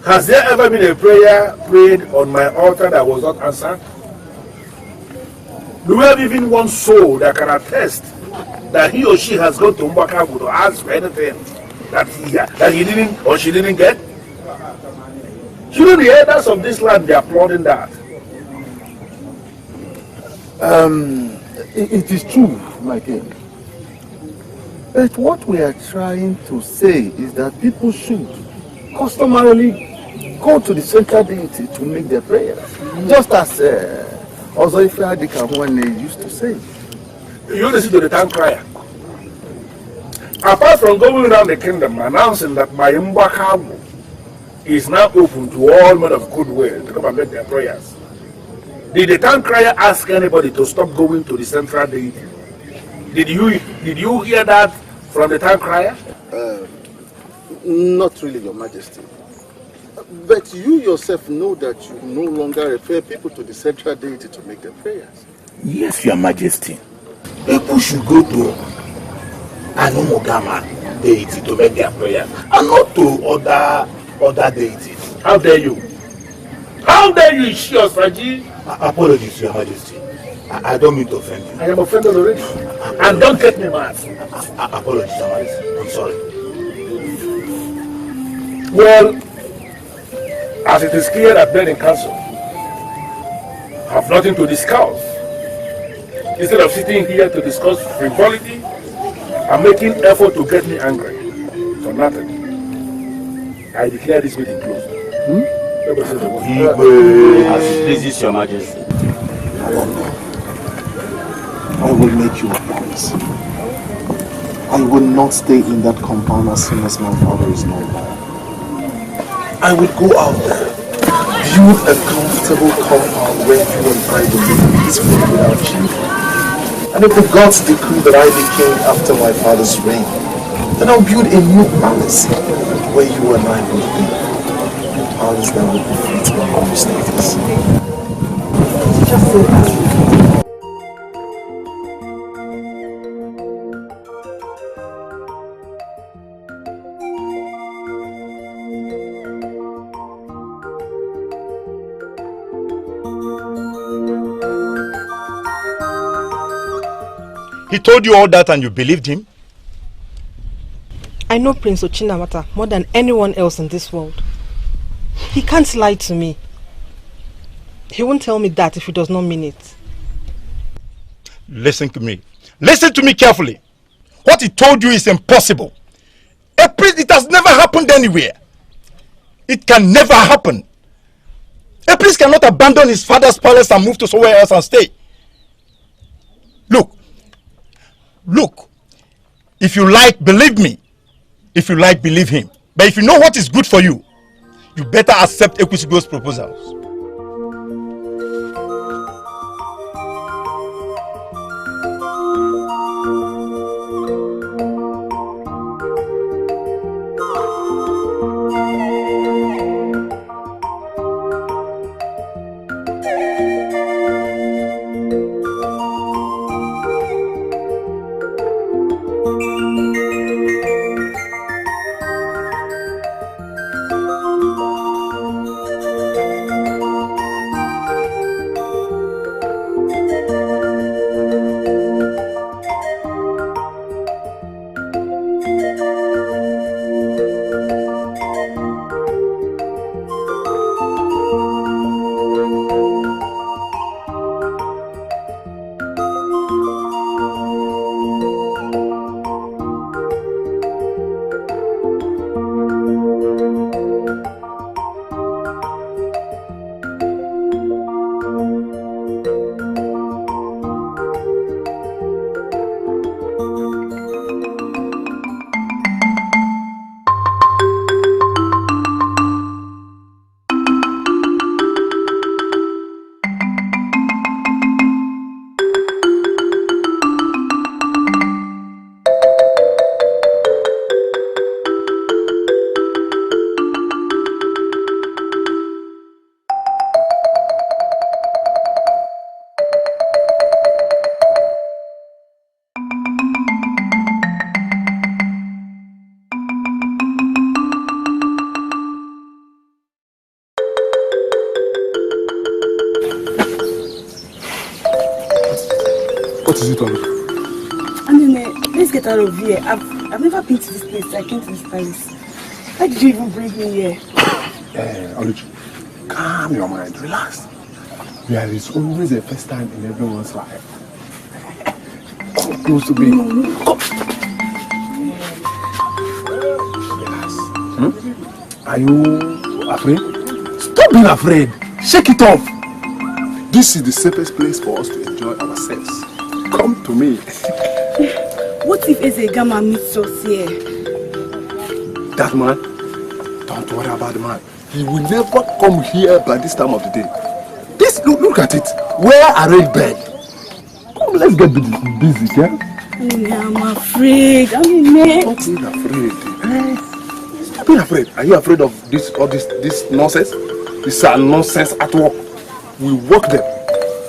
Has there ever been a prayer prayed on my altar that was not answered? Do we have even one soul that can attest that he or she has gone to Mbakagu to ask for anything that he didn't or she didn't get? Shouldn't the elders of this land be applauding that? It is true, my king. But what we are trying to say is that people should customarily go to the central deity to make their prayers. Just as Ozoife Adikahuane used to say. You listen to the town crier. Apart from going around the kingdom announcing that my Mbakagu is now open to all men of goodwill to come and make their prayers, did the town crier ask anybody to stop going to the central deity? Did you hear that from the town crier? Not really, Your Majesty. But you yourself know that you no longer refer people to the central deity to make their prayers. Yes, Your Majesty. People should go to Anumogama deity to make their prayers and not to other deities. How dare you? How dare you, Ishio Saji? Apologies, Your Majesty. I don't mean to offend you. I am offended already. And don't get me mad. Apologies, Amaris. I'm sorry. Well, as it is clear that men in council have nothing to discuss, instead of sitting here to discuss frivolity and making effort to get me angry for nothing, I declare this meeting closed. As it pleases your majesty. I will make you a promise. I will not stay in that compound as soon as my father is no more. I will go out there, build a comfortable compound where you and I will live peacefully without children. And if the gods decree that I be king after my father's reign, then I'll build a new palace where you and I will live. A palace that will befit my own status. Just say that. He told you all that and you believed him? I know Prince Ochinawata more than anyone else in this world. He can't lie to me. He won't tell me that if he does not mean it. Listen to me. Listen to me carefully. What he told you is impossible. It has never happened anywhere. It can never happen. A priest cannot abandon his father's palace and move to somewhere else and stay. Look, if you like, believe me. If you like, believe him. But if you know what is good for you, you better accept Ekwusigo's proposals. What is it, Olu? Let's get out of here. I've never been to this place. I came to this palace. Why did you even bring me here? Oluchi, calm your mind, relax. There is always a first time in everyone's life. Come close to me. Come. Relax. Are you afraid? Stop being afraid. Shake it off. This is the safest place for us to enjoy ourselves. Come to me. What if Ezegama meets us here? That man? Don't worry about the man. He will never come here by this time of the day. This, look at it. Wear a red bed. Come, let's get busy, yeah? I'm afraid. Stop being afraid. Stop being afraid. Are you afraid of this nonsense? This nonsense at work. We work them.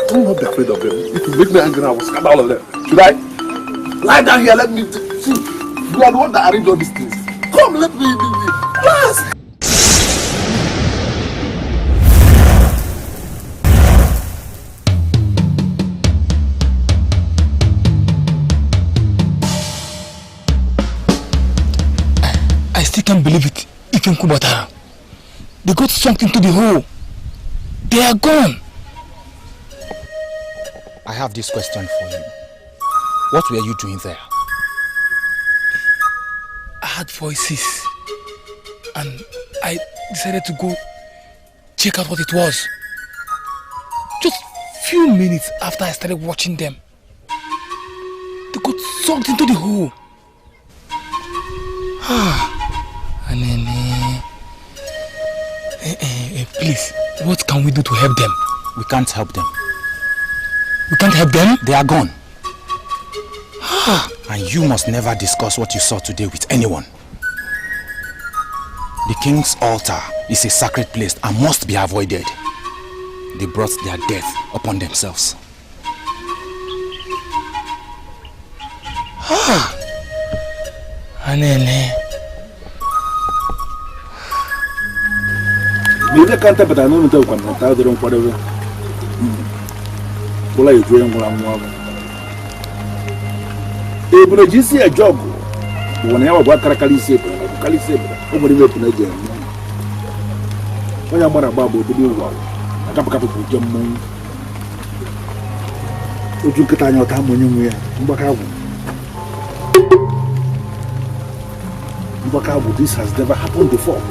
Do not be afraid of them. If you make me angry, I will scatter all of them. Should I? Lie down here, let me see. You are the one that arranged all these things. Come, let me relax. I still can't believe it. Even Kubata. They got sunk into the hole. They are gone. I have this question for you. What were you doing there? I heard voices and I decided to go check out what it was. Just few minutes after I started watching them, they got sucked into the hole. And then, please, what can we do to help them? We can't help them. We can't help them? They are gone. And you must never discuss what you saw today with anyone. The king's altar is a sacred place and must be avoided. They brought their death upon themselves. And then, maybe I can't, but I know that one. I don't know whatever. Well, I do one. If you just see a job, when I have a Calisape, nobody will put a gem. When I'm about to do well, I can't pick up a gem. Would you get on your time when you were? This has never happened before.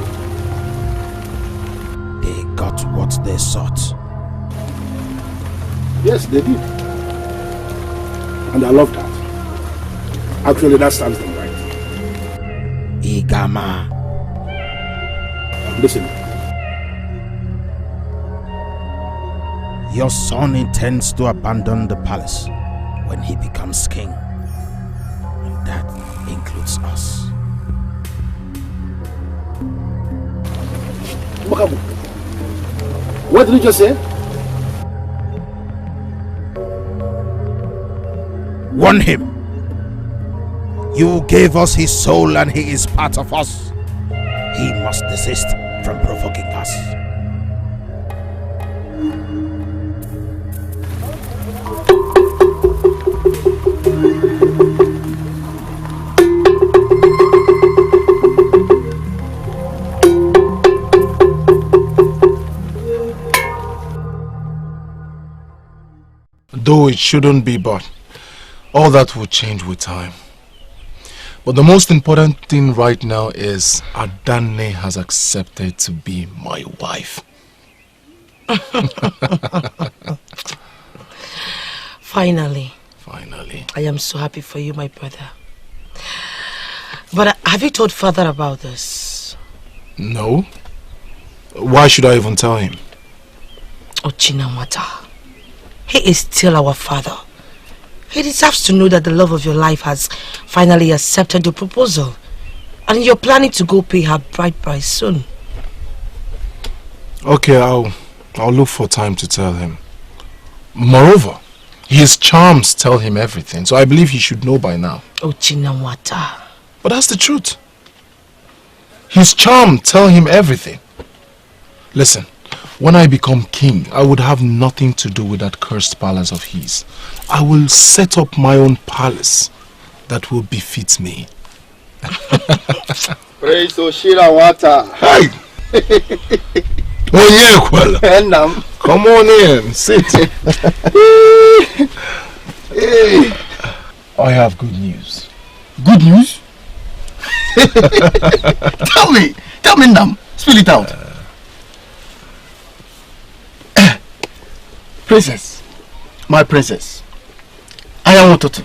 They got what they sought. Yes, they did. And I love that. Actually, that stands them right. Igama. Listen. Your son intends to abandon the palace when he becomes king. And that includes us. What did you just say? Warn him. You gave us his soul and he is part of us. He must desist from provoking us. Though it shouldn't be, but all that will change with time. But the most important thing right now is Adanne has accepted to be my wife. Finally. Finally. I am so happy for you, my brother. But have you told father about this? No. Why should I even tell him? Ochinawata. He is still our father. He deserves to know that the love of your life has finally accepted your proposal. And you're planning to go pay her bride price soon. Okay, I'll look for time to tell him. Moreover, his charms tell him everything, so I believe he should know by now. Ochinawata. But that's the truth. His charm tell him everything. Listen. When I become king, I would have nothing to do with that cursed palace of his. I will set up my own palace that will befit me. Praise Oshirawata. Hi! Oh yeah, well. Come on in, sit. Hey. I have good news. Good news? Tell me, Nam. Spill it out. Princess, my princess, I am Ototo,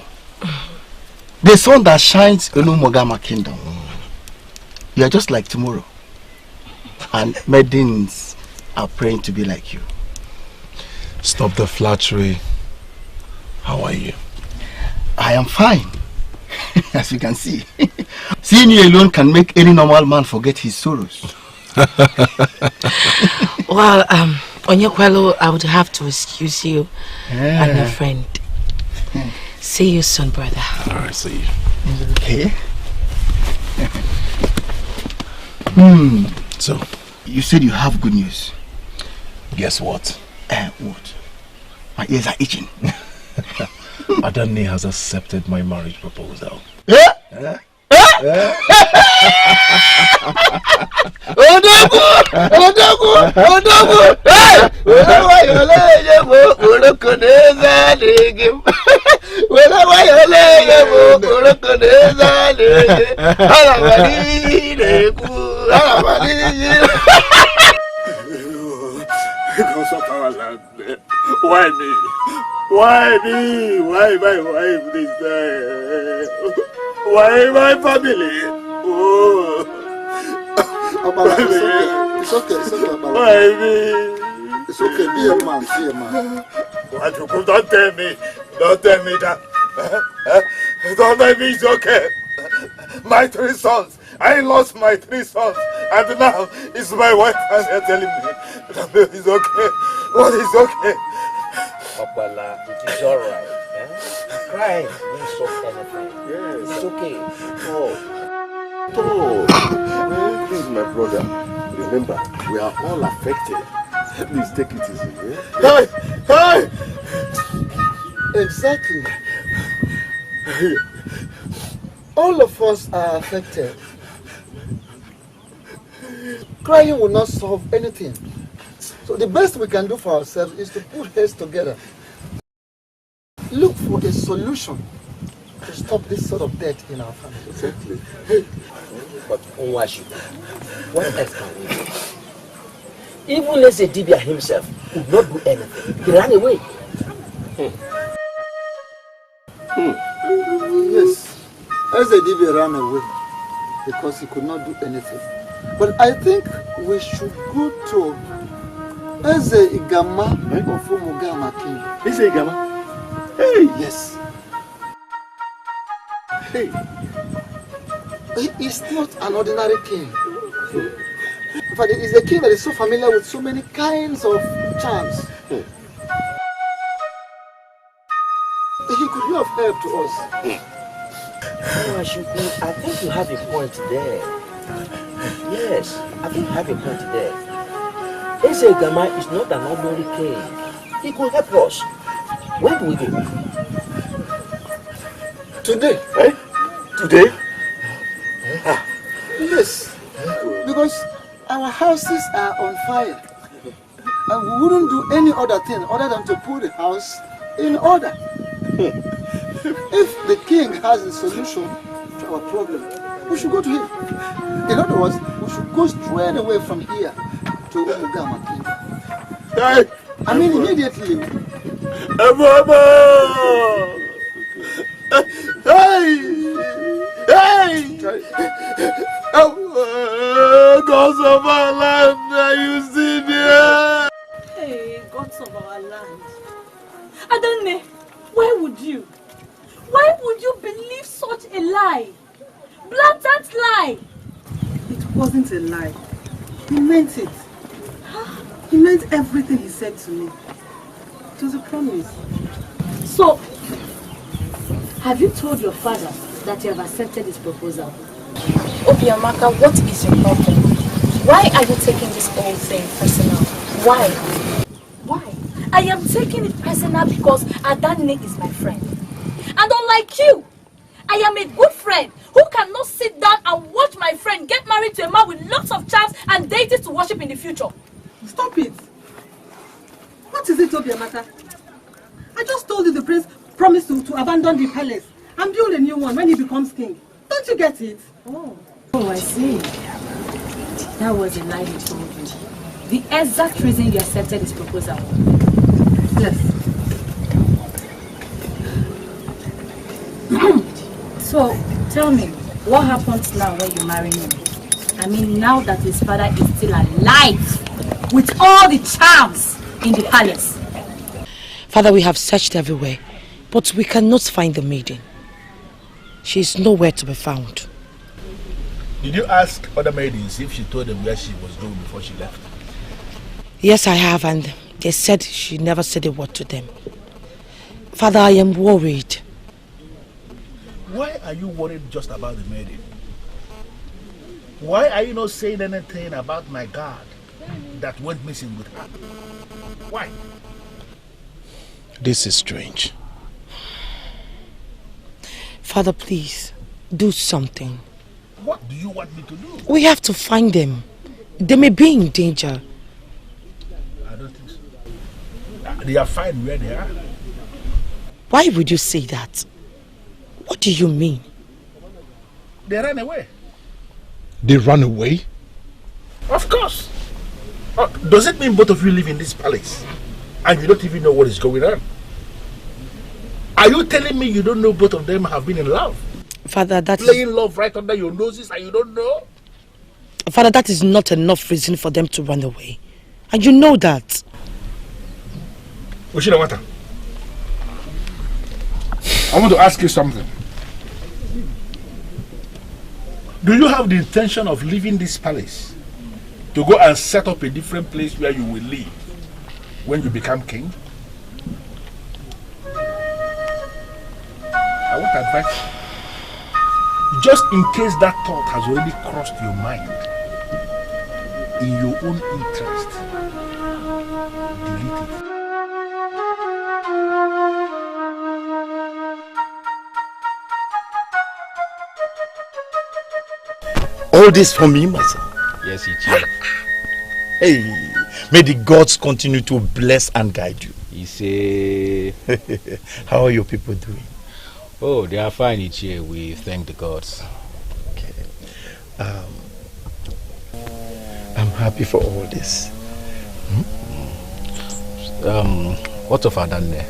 the sun that shines in Umogama kingdom. You are just like tomorrow, and maidens are praying to be like you. Stop the flattery. How are you? I am fine, as you can see. Seeing you alone can make any normal man forget his sorrows. Well, Onyekwelo, I would have to excuse you and your friend. See you soon, brother. Alright, see you. Okay. So, you said you have good news. Guess what? What? My ears are itching. Adanne has accepted my marriage proposal. Yeah? Because of our land. Why me? Why me? Why my wife this time? Why my family? Oh. It's okay, why me? It's okay, be a man, be a man. What you could don't tell me that. Don't tell me it's okay. My 3 sons. I lost my 3 sons, and now it's my wife and they're telling me that it's okay. What is okay? Papala, it is alright. Crying won't solve anything. Yes. It's okay. Please, my brother, remember, we are all affected. Please take it easy. Hey! Exactly. All of us are affected. Crying will not solve anything. So the best we can do for ourselves is to put heads together. Look for a solution to stop this sort of death in our family. Exactly. But Onwashi, what else can we do? Even Eze Dibia himself could not do anything. He ran away. Yes, Eze Dibia ran away because he could not do anything. But I think we should go to Eze Igama of Umugama King. Eze Igama? Hey! Yes. Hey! He is not an ordinary king. In fact, he is a king that is so familiar with so many kinds of charms. He could be of help to us. I think you have a point there. Yes, I think you have a point there. Eze Gama is not an ordinary king. He could help us. Where do we go? Today. Eh? Today? Yes. Because our houses are on fire. And we wouldn't do any other thing other than to put the house in order. If the king has a solution to our problem, we should go to him. In other words, we should go straight away from here to Umugama King. I mean immediately. Gods of our land, are you see me? Hey, gods of our land. Adane, why would you? Why would you believe such a lie? Blatant lie! It wasn't a lie. He meant it. He meant everything he said to me. It was a promise. So, have you told your father that you have accepted his proposal? Obiamaka, what is your problem? Why are you taking this whole thing personal? Why? Why? I am taking it personal because Adane is my friend. And unlike you, I am a good friend who cannot sit down and watch my friend get married to a man with lots of charms and deities to worship in the future. Stop it! What is it, Obiamaka? I just told you the prince promised to abandon the palace and build a new one when he becomes king. Don't you get it? Oh, I see. That was a lie he told you. The exact reason you accepted his proposal. Yes. So, tell me, what happens now when you marry him? I mean, now that his father is still alive, with all the charms in the palace. Father, we have searched everywhere, but we cannot find the maiden. She is nowhere to be found. Did you ask other maidens if she told them where she was going before she left? Yes, I have, and they said she never said a word to them. Father, I am worried. Why are you worried just about the maiden? Why are you not saying anything about my God that went missing with her? Why? This is strange. Father, please, do something. What do you want me to do? We have to find them. They may be in danger. I don't think so. They are fine where they are. Why would you say that? What do you mean? They ran away. They ran away? Of course. Does it mean both of you live in this palace and you don't even know what is going on? Are you telling me you don't know both of them have been in love? Father, that Playing love right under your noses and you don't know? Father, that is not enough reason for them to run away. And you know that. Oshinawata, I want to ask you something. Do you have the intention of leaving this palace to go and set up a different place where you will live when you become king? I want advice. Just in case that thought has already crossed your mind, in your own interest, delete it. All this for me, my son? Yes, Ichie. Hey, may the gods continue to bless and guide you. Ise. How are your people doing? Oh, they are fine, Ichie. We thank the gods. Okay. I'm happy for all this. What of Adanne?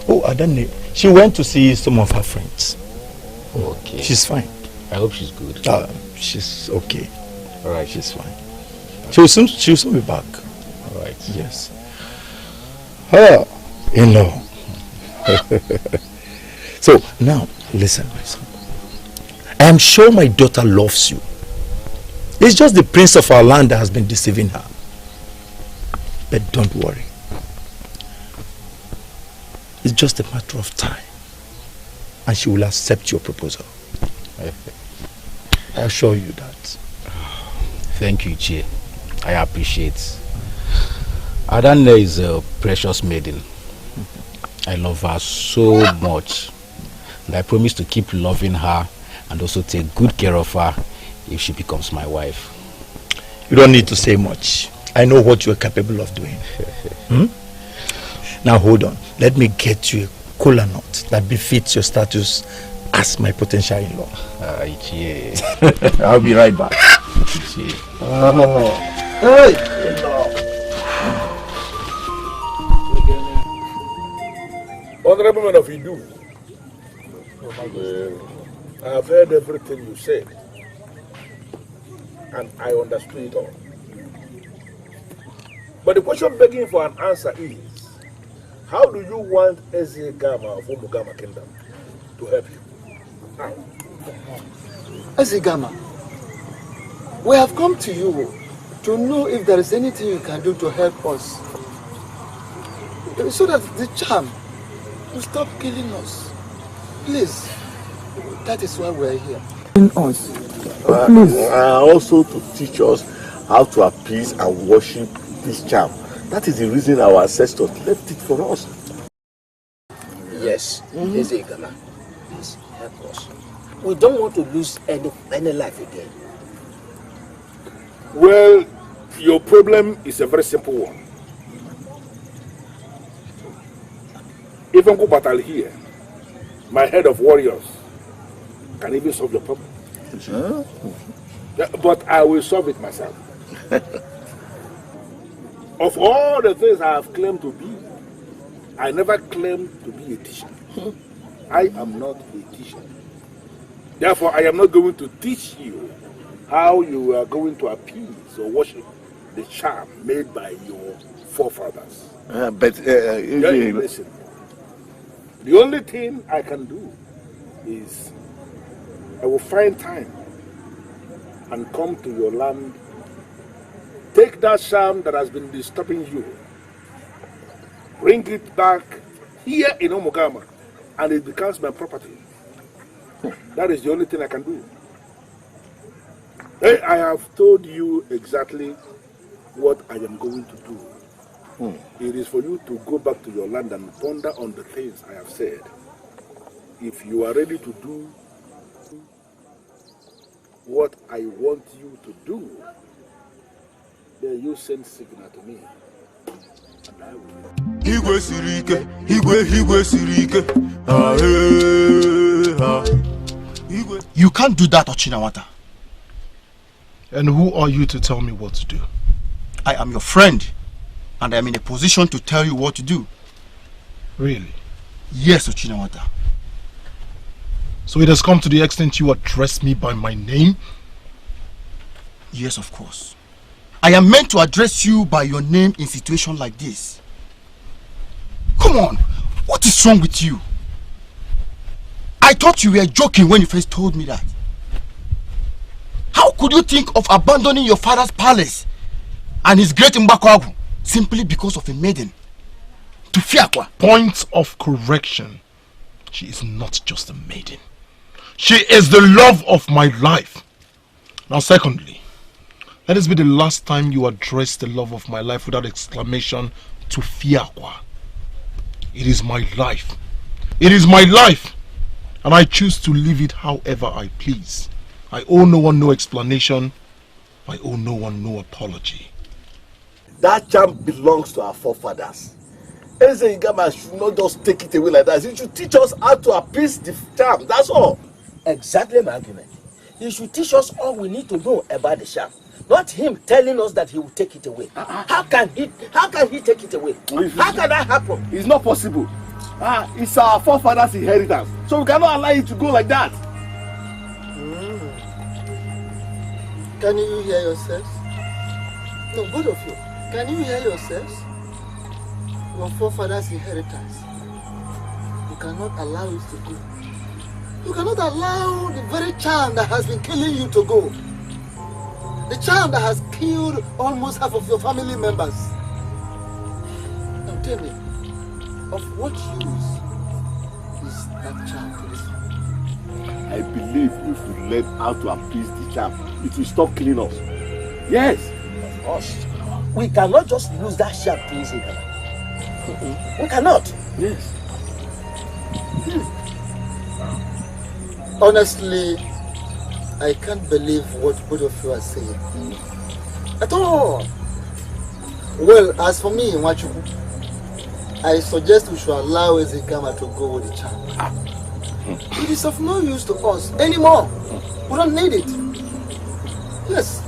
Oh, Adanne. She went to see some of her friends. Okay. She's fine. I hope she's good. She's okay. All right. She's fine. She'll soon be back. All right. Yes. Her in-law. So now, listen, my son. I am sure my daughter loves you. It's just the prince of our land that has been deceiving her. But don't worry. It's just a matter of time. And she will accept your proposal. I assure you that. Thank you, Ichie. I appreciate. Adanne is a precious maiden. I love her so much. And I promise to keep loving her and also take good care of her if she becomes my wife. You don't need to say much. I know what you are capable of doing. Now hold on. Let me get you a kola nut that befits your status as my potential in-law. I'll be right back. Honorable man of Idu, I have heard everything you said, and I understood it all. But the question begging for an answer is, how do you want Eze Gama of Umugama Kingdom to help you? How? Eze Gama, we have come to you to know if there is anything you can do to help us, so that the charm will stop killing us. Please, that is why we are here. Us. Please. Also to teach us how to appease and worship this charm. That is the reason our ancestors left it for us. Yes, Eze Gama, please help us. We don't want to lose any life again. Well, your problem is a very simple one. If Uncle Batal here, my head of warriors, can even solve your problem. But I will solve it myself. Of all the things I have claimed to be, I never claimed to be a teacher. I am not a teacher. Therefore, I am not going to teach you how you are going to appease or worship the charm made by your forefathers. Listen. The only thing I can do is I will find time and come to your land, take that charm that has been disturbing you, bring it back here in Omogama, and it becomes my property. That is the only thing I can do. I have told you exactly what I am going to do. It is for you to go back to your land and ponder on the things I have said. If you are ready to do what I want you to do, then you send signal to me. And I will. You can't do that, Ochinawata. And who are you to tell me what to do? I am your friend, and I am in a position to tell you what to do. Really? Yes, Ochinawata. So it has come to the extent you address me by my name? Yes, of course. I am meant to address you by your name in situations like this. Come on, what is wrong with you? I thought you were joking when you first told me that. How could you think of abandoning your father's palace and his great Mbakwagu simply because of a maiden? To Fiakwa. Point of correction. She is not just a maiden. She is the love of my life. Now secondly, let this be the last time you address the love of my life without exclamation to Fiakwa. It is my life. It is my life. And I choose to live it however I please. I owe no one no explanation. I owe no one no apology. That charm belongs to our forefathers. Eze Igama should not just take it away like that. He should teach us how to appease the charm. That's all. Exactly my argument. He should teach us all we need to know about the charm. Not him telling us that he will take it away. How can he take it away? How can that happen? It's not possible. It's our forefathers' inheritance. So we cannot allow it to go like that. Can you hear yourselves? No, both of you. Can you hear yourselves? Your forefathers' inheritance. You cannot allow it to go. You cannot allow the very charm that has been killing you to go. The charm that has killed almost half of your family members. Now tell me, of what use is that charm to this family? I believe if we learn how to appease the charm, it will stop killing us. Yes. Of course. We cannot just use that charm to please him. We cannot. Yes. Honestly, I can't believe what both of you are saying. At all. Well, as for me, Nwachuku, I suggest we should allow Ezekama to go with the charm. It is of no use to us anymore. We don't need it. Yes.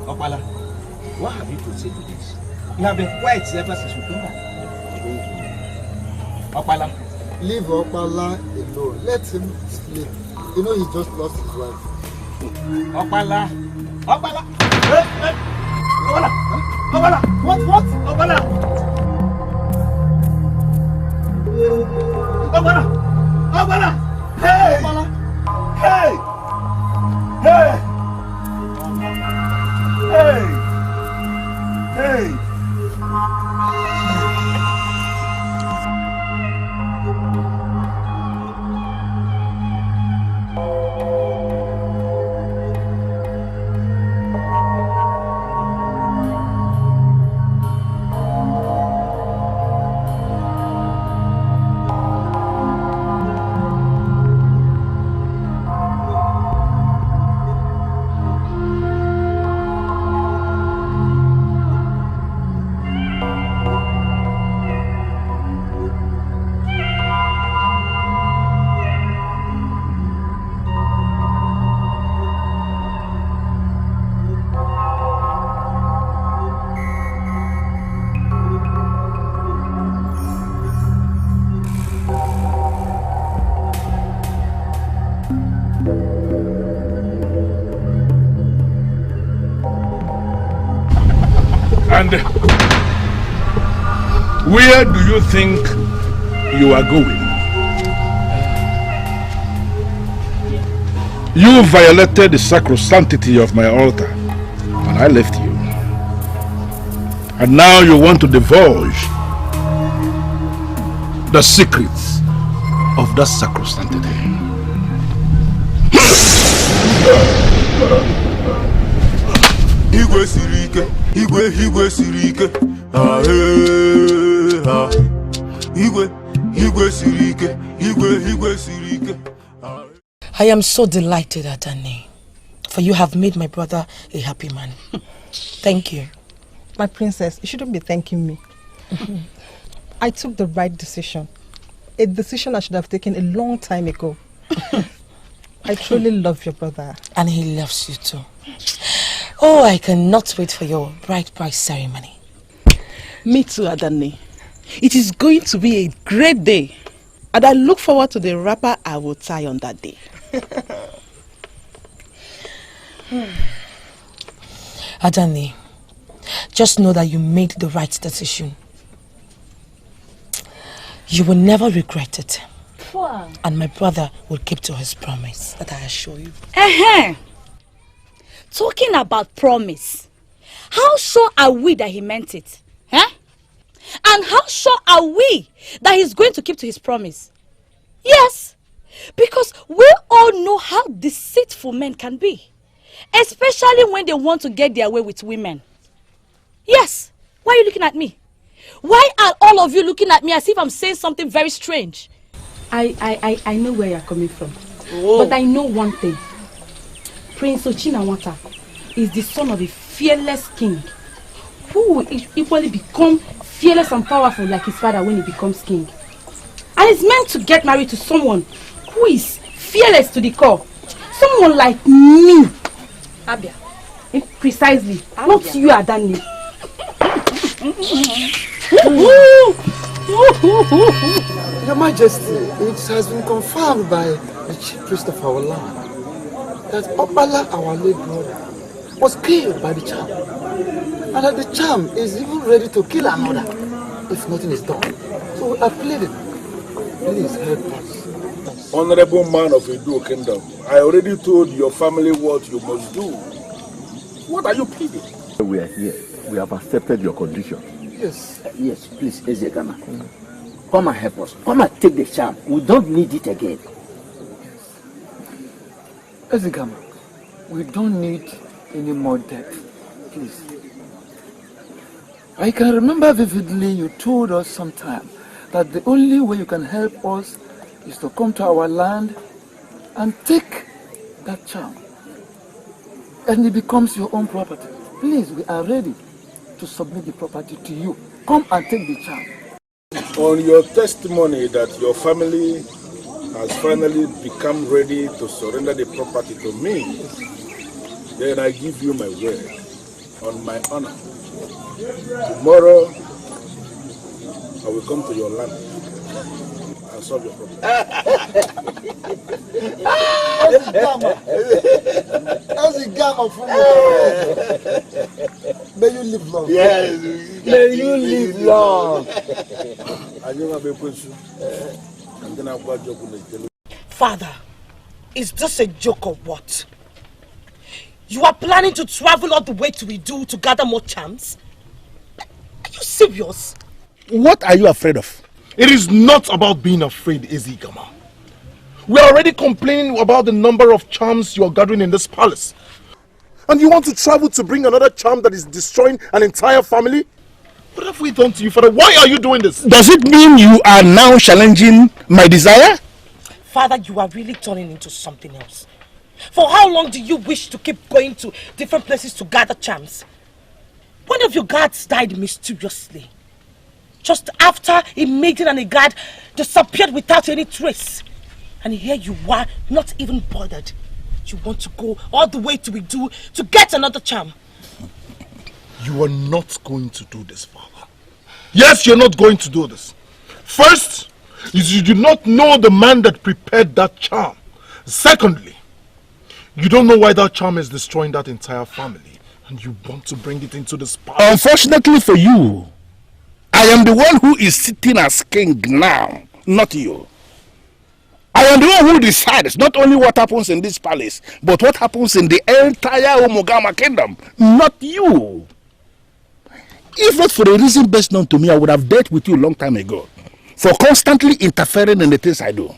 Okpala, what have you to say to this? You have been quiet ever since we came back. Okpala. Leave Okpala alone. Let him sleep. You know he just lost his wife. Okpala. Okpala. Hey. Okpala. Okpala. What? Okpala. Okpala. Okpala. Hey. Okpala. Hey. Hey. Hey. Hey. And where do you think you are going? You violated the sacrosanctity of my altar, and I left you. And now you want to divulge the secrets of that sacrosanctity. Igwe sirike, igwe sirike, igwe sirike, igwe sirike. I am so delighted, Adani, for For you have made my brother a happy man. Thank you. My princess, you shouldn't be thanking me. I took the right decision. A decision I should have taken a long time ago. I truly love your brother. And he loves you too. Oh, I cannot wait for your bride price ceremony. Me too, Adanne. It is going to be a great day. And I look forward to the wrapper I will tie on that day. Adanne, just know that you made the right decision. You will never regret it. Wow. And my brother will keep to his promise that I assure you. Talking about promise, how sure are we that he meant it? Huh? And how sure are we that he's going to keep to his promise? Yes, because we all know how deceitful men can be, especially when they want to get their way with women. Yes, why are you looking at me? Why are all of you looking at me as if I'm saying something very strange? I know where you're coming from. But I know one thing. Prince Ochinawata is the son of a fearless king who will equally become fearless and powerful like his father when he becomes king. And he's meant to get married to someone who is fearless to the core. Someone like me. Abia. Precisely. Abia. Not you, Adanne. Your Majesty, it has been confirmed by the chief priest of our land that Opala, our late brother, was killed by the charm. And that the charm is even ready to kill another if nothing is done. So I pleaded, please help us. Honorable man of Edo Kingdom, I already told your family what you must do. What are you pleading? We are here. We have accepted your condition. Yes. Yes, please, Ezekama. Come and help us. Come and take the charm. We don't need it again. Ezekama, we don't need any more debt. Please. I can remember vividly you told us sometime that the only way you can help us is to come to our land and take that charm. And it becomes your own property. Please, we are ready to submit the property to you. Come and take the charm. On your testimony that your family has finally become ready to surrender the property to me, then I give you my word on my honor. Tomorrow, I will come to your land and solve your problem. May you live long. Yes. May you live long. Father, is this a joke or what? You are planning to travel all the way to Idu to gather more charms? Are you serious? What are you afraid of? It is not about being afraid, Ezekama. We are already complaining about the number of charms you are gathering in this palace. And you want to travel to bring another charm that is destroying an entire family? What have we done to you, Father? Why are you doing this? Does it mean you are now challenging my desire? Father, you are really turning into something else. For how long do you wish to keep going to different places to gather charms? One of your guards died mysteriously. Just after a maiden and a guard disappeared without any trace. And here you are, not even bothered. You want to go all the way to Idu to get another charm. You are not going to do this, Father. Yes, you're not going to do this. First, is you do not know the man that prepared that charm. Secondly, you don't know why that charm is destroying that entire family. And you want to bring it into this palace. Unfortunately for you, I am the one who is sitting as king now, not you. I am the one who decides not only what happens in this palace, but what happens in the entire Omogama kingdom, not you. If not for a reason best known to me, I would have dealt with you a long time ago for constantly interfering in the things I do.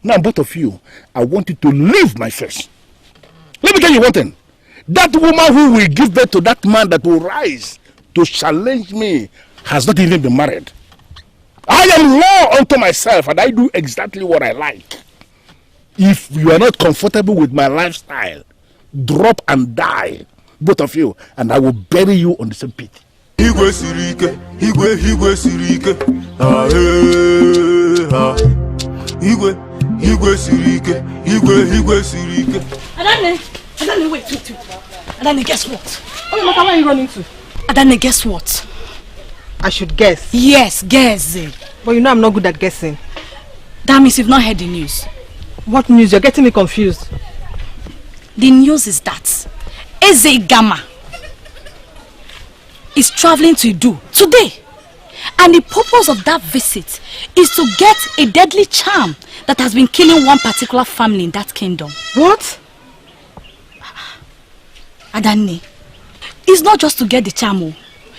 Now, both of you, I want you to leave my face. Let me tell you one thing. That woman who will give birth to that man that will rise to challenge me has not even been married. I am law unto myself and I do exactly what I like. If you are not comfortable with my lifestyle, drop and die, both of you, and I will bury you on the same pit. Igwe sirike, Igwe sirike, Igwe sirike, Igwe sirike. Adane, wait. Adane, guess what? Oh, Maka, where are you running to? Adane, guess what? I should guess. Yes, guess. But you know I'm not good at guessing. That means you've not heard the news. What news? You're getting me confused. The news is that Eze Gama is traveling to Idu today. And the purpose of that visit is to get a deadly charm that has been killing one particular family in that kingdom. What? Adane, it's not just to get the charm.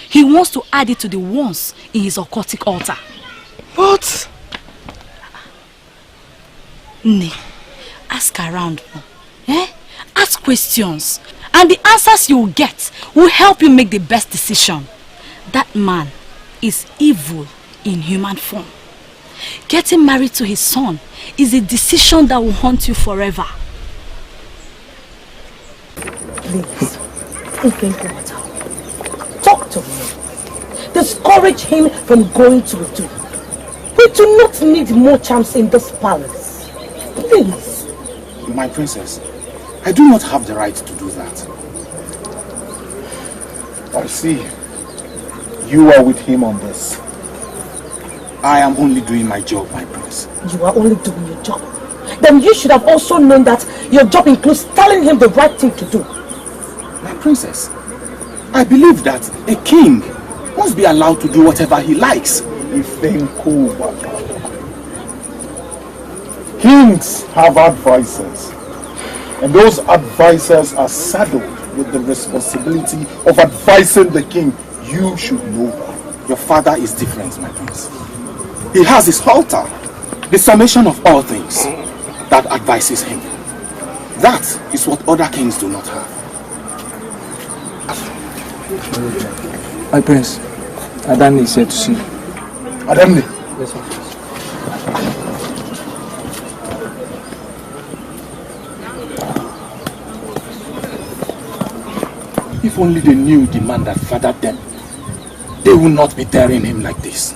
He wants to add it to the ones in his occultic altar. What? Ne, ask around. Ask questions. And the answers you will get will help you make the best decision. That man is evil in human form. Getting married to his son is a decision that will haunt you forever. Please, think about it. Talk to him. Discourage him from going to Idu. We do not need more charms in this palace. Please. My princess, I do not have the right to do that. I see. You are with him on this. I am only doing my job, my prince. You are only doing your job. Then you should have also known that your job includes telling him the right thing to do. My princess, I believe that a king must be allowed to do whatever he likes. Kings have advisors, and those advisors are saddled with the responsibility of advising the king. You should know that. Your father is different, my prince. He has his altar, the summation of all things that advises him. That is what other kings do not have. My prince, Adane is here to see. Adane? Yes, sir. If only they knew the man that fathered them, they would not be tearing him like this.